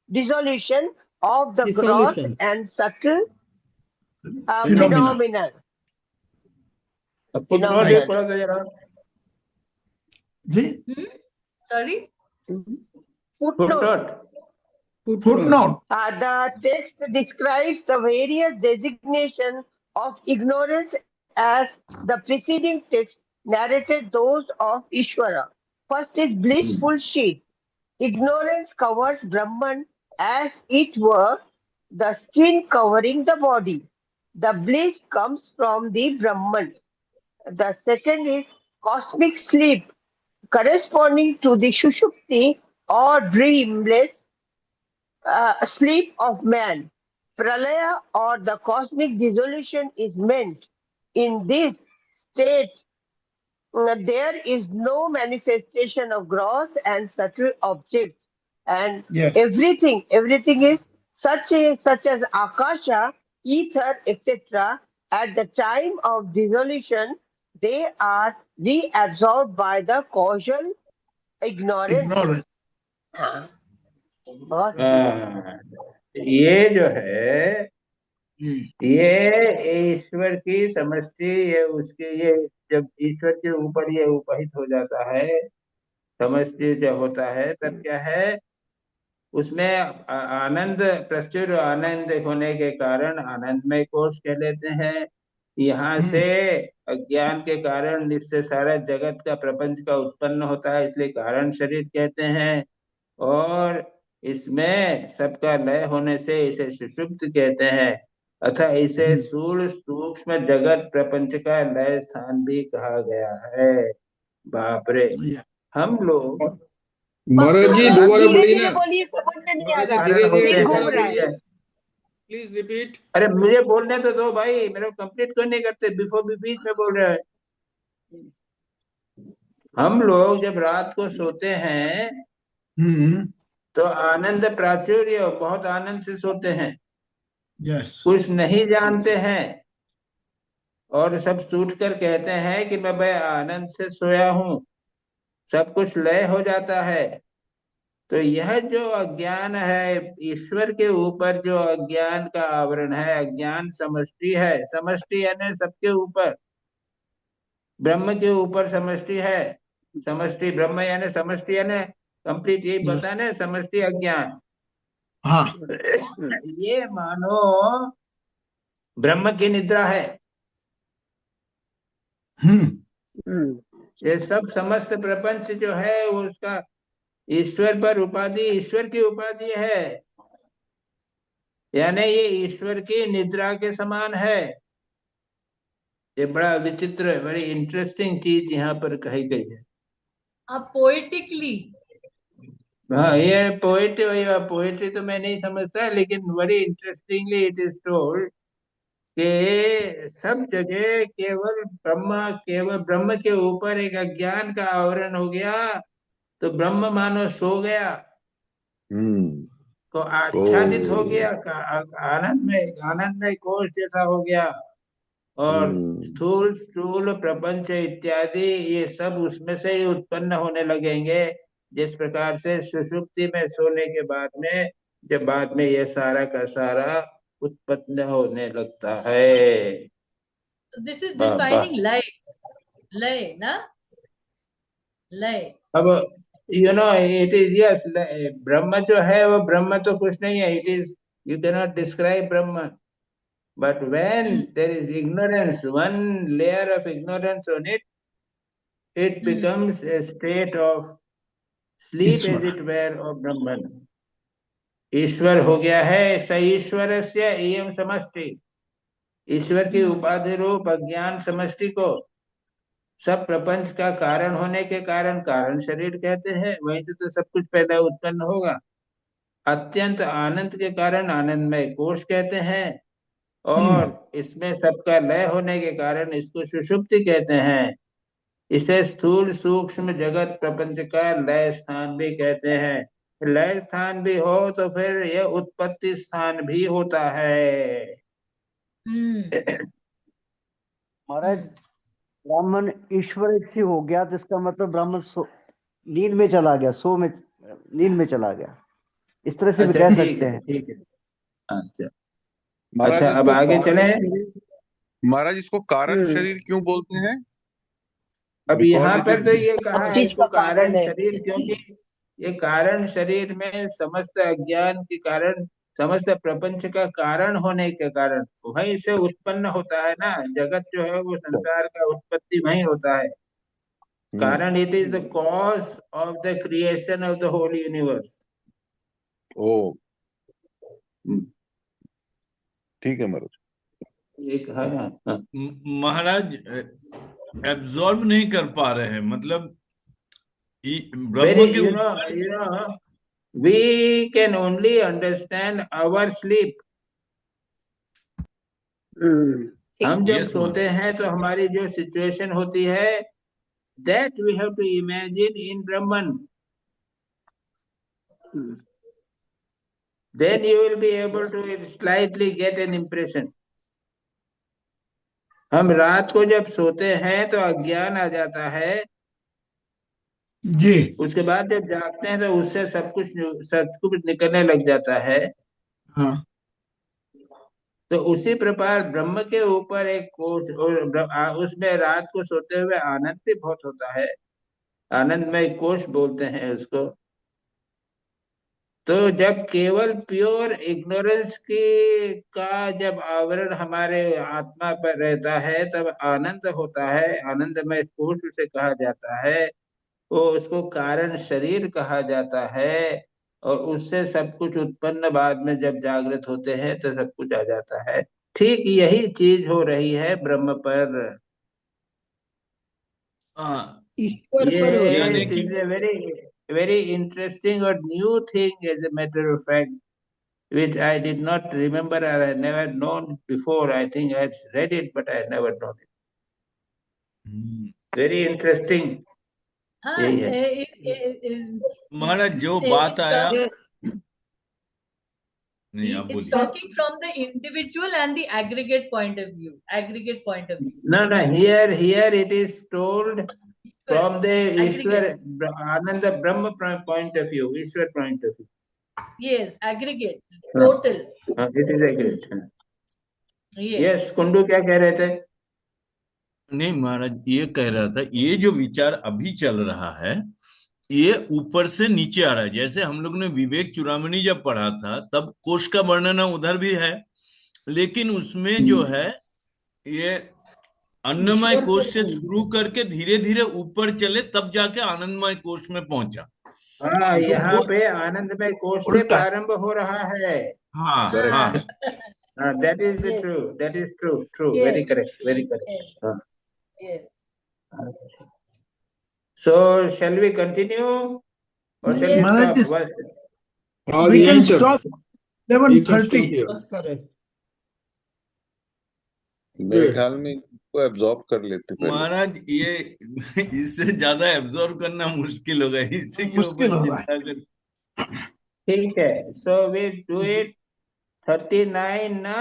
dissolution of the gross Dissolution. and subtle Phenomena. phenomenon. Footnote एक पढ़ो तो जरा। जी sorry footnote footnote. The text describes the various designation of ignorance as the preceding text narrated those of Ishvara. First is blissful sheet. Ignorance covers Brahman as it were the skin covering the body. The bliss comes from the Brahman. The second is cosmic sleep, corresponding to the Shushupti or dreamless sleep of man. Pralaya or the cosmic dissolution is meant. In this state, there is no manifestation of gross and subtle objects, and Yes. everything is such as akasha, ether, etc. At the time of dissolution, they are reabsorbed by the causal ignorance. Ignorance. हाँ, बहुत ये जो है जी ये ईश्वर की समष्टि, ये उसके ये जब ईश्वर के ऊपर ये उपहित हो जाता है, समष्टि जब होता है तब क्या है उसमें आनंद प्रचुर आनंद होने के कारण आनंदमय कोश कह लेते हैं। यहाँ से अज्ञान के कारण इससे सारा जगत का प्रपंच का उत्पन्न होता है, इसलिए कारण शरीर कहते हैं। और इसमें सबका लय होने से इसे सुषुप्त कहते हैं, अतः इसे स्थूल सूक्ष्म जगत प्रपंच का लय स्थान भी कहा गया है। बाप रे, हम लोग महाराज जी दोबारा धीरे बोलिए धीरे ना। बोलिए, समझ में नहीं आ महाराज जी रहा, धीरे धीरे होते हैं दोबारा घूम रहा बोलिए, है। Please repeat. अरे मुझे बोलने तो दो भाई, मेरे को कंप्लीट क्यों नहीं करते, बिफोर बीच में बोल रहे हैं। हम लोग जब रात को सोते हैं तो आनंद प्राचुर्य, बहुत आनंद से सोते हैं। यस, कुछ नहीं जानते हैं और सब सूट कर कहते हैं कि मैं भाई आनंद से सोया हूं, सब कुछ लय हो जाता है। तो यह जो अज्ञान है, ईश्वर के ऊपर जो अज्ञान का आवरण है, अज्ञान समष्टि है, समष्टि यानी सबके ऊपर, ब्रह्म के ऊपर समष्टि है, समष्टि ब्रह्म यानी समष्टि यानी कंप्लीट, यही यस, पता ना, समष्टि अज्ञान। हाँ, ये मानो ब्रह्म की निद्रा है। ये सब समस्त प्रपंच जो है वो उसका ईश्वर पर उपाधि, ईश्वर की उपाधि है, यानी ये ईश्वर की निद्रा के समान है। ये बड़ा विचित्र, बड़ी इंटरेस्टिंग चीज यहाँ पर कही गई है। अब पोएटिकली, हाँ, ये पोएट्री तो मैं नहीं समझता, लेकिन बड़ी इंटरेस्टिंगली इट इज टोल्ड कि सब जगह केवल ब्रह्म के ऊपर एक अज्ञान का आवरण हो गया, तो ब्रह्म मानो सो गया, तो आच्छादित हो गया, आनंद में कोश जैसा हो गया, और स्थूल स्थूल प्रपंच इत्यादि ये सब उसमें से ही उत्पन्न होने लगेंगे, जिस प्रकार से सुषुप्ति में सोने के बाद में, जब बाद में ये सारा का सारा उत्पन्न होने लगता है। दिस इज वाह वाह। डिफाइनिंग लय, लय ना, लय। अब इट इज यस, ब्रह्म जो है वो ब्रह्म तो कुछ नहीं है, it is, you cannot describe Brahma, but when there is ignorance, one layer of ignorance on it, it becomes a state of sleep, as Ishwar, it were, of Brahman. ईश्वर हो गया है, स ईश्वरस्य इयं समष्टि, ईश्वर की उपाधि रूप अज्ञान समष्टि को सब प्रपंच का कारण होने के कारण कारण शरीर कहते हैं, वहीं से तो सब कुछ पैदा उत्पन्न होगा। अत्यंत आनंद के कारण आनंदमय कोश कहते हैं, और इसमें सबका लय होने के कारण इसको सुषुप्ति कहते हैं। इसे स्थूल सूक्ष्म जगत प्रपंच का लय स्थान भी कहते हैं। लय स्थान भी हो तो फिर यह उत्पत्ति स्थान भी होता है। महाराज, ब्राह्मण ईश्वर से हो गया तो इसका मतलब ब्राह्मण नींद में चला गया, नींद में चला गया, इस तरह से भी अच्छा, कह ठीक सकते है, हैं। ठीक है। अच्छा महाराज, अच्छा, अब इसको आगे कारण चले। महाराज, इसको कारण शरीर क्यों बोलते हैं? अब Because यहाँ it पर is तो ये कहा है चीज इसको का कारण कारण है। शरीर, क्योंकि ये कारण शरीर में समस्त अज्ञान के कारण, समस्त प्रपंच का कारण होने के कारण वहीं से उत्पन्न होता है ना, जगत जो है वो संसार का उत्पत्ति वहीं होता है। कारण it is the cause of the creation of the whole universe. ओ, ठीक है महाराज। एक है ना, हाँ। महाराज एब्जॉर्ब नहीं कर पा रहे हैं, मतलब ब्रह्म वेरी, के you know we can only understand our sleep. हम जब यस सोते हैं तो हमारी जो सिचुएशन होती है, that we have to imagine in Brahman. Then you will be able to slightly get an impression. हम रात को जब सोते हैं तो अज्ञान आ जाता है, जी, उसके बाद जब जागते हैं तो उससे सब कुछ निकलने लग जाता है। हाँ, तो उसी प्रकार ब्रह्म के ऊपर एक कोश, और उसमें रात को सोते हुए आनंद भी बहुत होता है, आनंदमय कोश बोलते हैं उसको। तो जब केवल प्योर इग्नोरेंस की का जब आवरण हमारे आत्मा पर रहता है, तब आनंद होता है, आनंदमय कोश उसे कहा जाता है, वो उसको कारण शरीर कहा जाता है, और उससे सब कुछ उत्पन्न बाद में जब जागृत होते हैं तो सब कुछ आ जाता है। ठीक यही चीज हो रही है ब्रह्म पर। ईश्वर पर हो रही यानी है। कि वेरी वेरी इंटरेस्टिंग और new thing, as a matter of fact, which I did not remember or I had never known before. I think I had read it, but I had never known it. Very interesting. हाँ, यही है। महाराज जो बात इसका आया, नहीं, आप It's बोलिए। talking from the individual and the aggregate point of view. Aggregate point of view. No, no, here it is told from the Aggregate. Ishwar, Ananda Brahma point of view, Ishwar point of view. Yes, aggregate, हाँ, total. it is agreed. Yes. Yes, Kundu क्या कह रहे थे? नहीं महाराज, ये कह रहा था, ये जो विचार अभी चल रहा है ये ऊपर से नीचे आ रहा है। जैसे हम लोग ने विवेक चूड़ामणि जब पढ़ा था तब कोश का वर्णन उधर भी है, लेकिन उसमें जो है ये अन्नमय ईश्वर कोश को से बोल शुरू करके धीरे धीरे ऊपर चले तब जाके आनंदमय कोश में पहुंचा। हाँ, तो यहाँ वो पे आनंदमय कोश से उल्टा। प्रारंभ हो रहा है। हाँ Correct. हाँ, That is the Yes. true. That is true. True. Yes. Very correct. Very correct. Yes. हाँ. Yes. So shall we continue or shall we Maharaj, stop? What? आज we can यहीं तक, stop you can stop 11:30. here. बस करें। मेरे Okay. ख्याल में इसको एब्जॉर्ब कर लेते पहले। महाराज ये इससे ज्यादा एब्जॉर्व करना मुश्किल होगा, इसी के मुश्किल ऊपर हो रहा है। चिंता कर। ठीक है. So we do it 39 ना?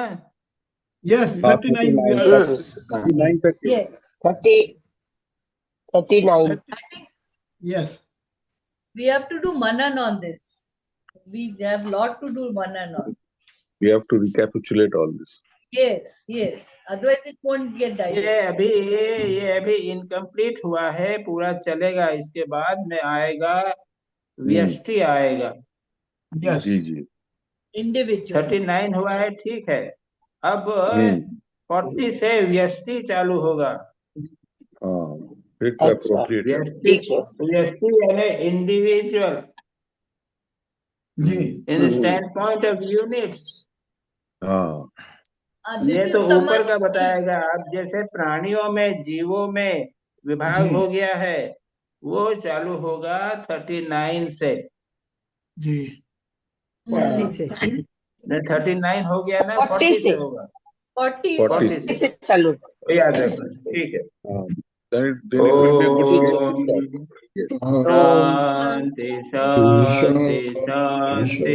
Yes, हाँ, 39 we are. 39 तक। Yes. 39. I think Yes. we have to do manan on this. We have lot to do manan on. We have to recapitulate all this. Yes, yes. Otherwise it won't get digested. ये अभी incomplete हुआ है, पूरा चलेगा। इसके बाद में आएगा व्यष्टि आएगा। Yes. जी जी। Individual. 39 हुआ है, ठीक है। अब 40 से व्यष्टि चालू होगा। हाँ, फिर तो अच्छा, appropriate। ठीक है। व्यष्टि यानी इंडिविजुअल जी। In standpoint of units. हाँ, This ये is तो ऊपर का samashti. बताएगा। अब जैसे प्राणियों में, जीवों में विभाग जी। हो गया है, वो चालू होगा 39 से। जी। 40 से। 39 हो गया ना, 40 40 से से। होगा। 40. 40 40 से चालू। याद रखना, ठीक है। हाँ, then it will be a good place to Om stop. Yes. शांति शांति शांति।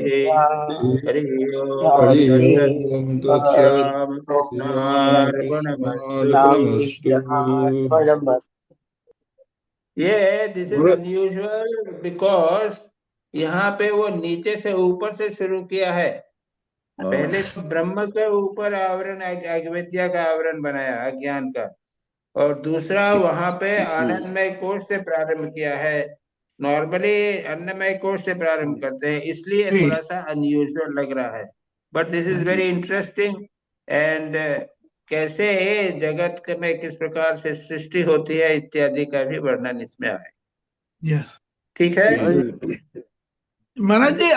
हरि ओम हरि तत्सत्। ओम तत्सत्। रामकृष्णार्पणमस्तु। अर्पणमस्तु। ये दिस इज और अनयूजुअल बिकॉज यहाँ पे वो नीचे से ऊपर से शुरू किया है। हाँ, पहले ब्रह्म के ऊपर आवरण, अविद्या का आवरण बनाया, अज्ञान का, और दूसरा वहां पे आनंदमय कोश से प्रारंभ किया है। नॉर्मली अन्नमय कोश से प्रारंभ करते हैं, इसलिए जी। थोड़ा सा अनयूजुअल लग रहा है, but this is very interesting. And कैसे जगत में किस प्रकार से सृष्टि होती है इत्यादि का भी वर्णन इसमें आए। Yes. ठीक है। बिल्कुल। महाराज जी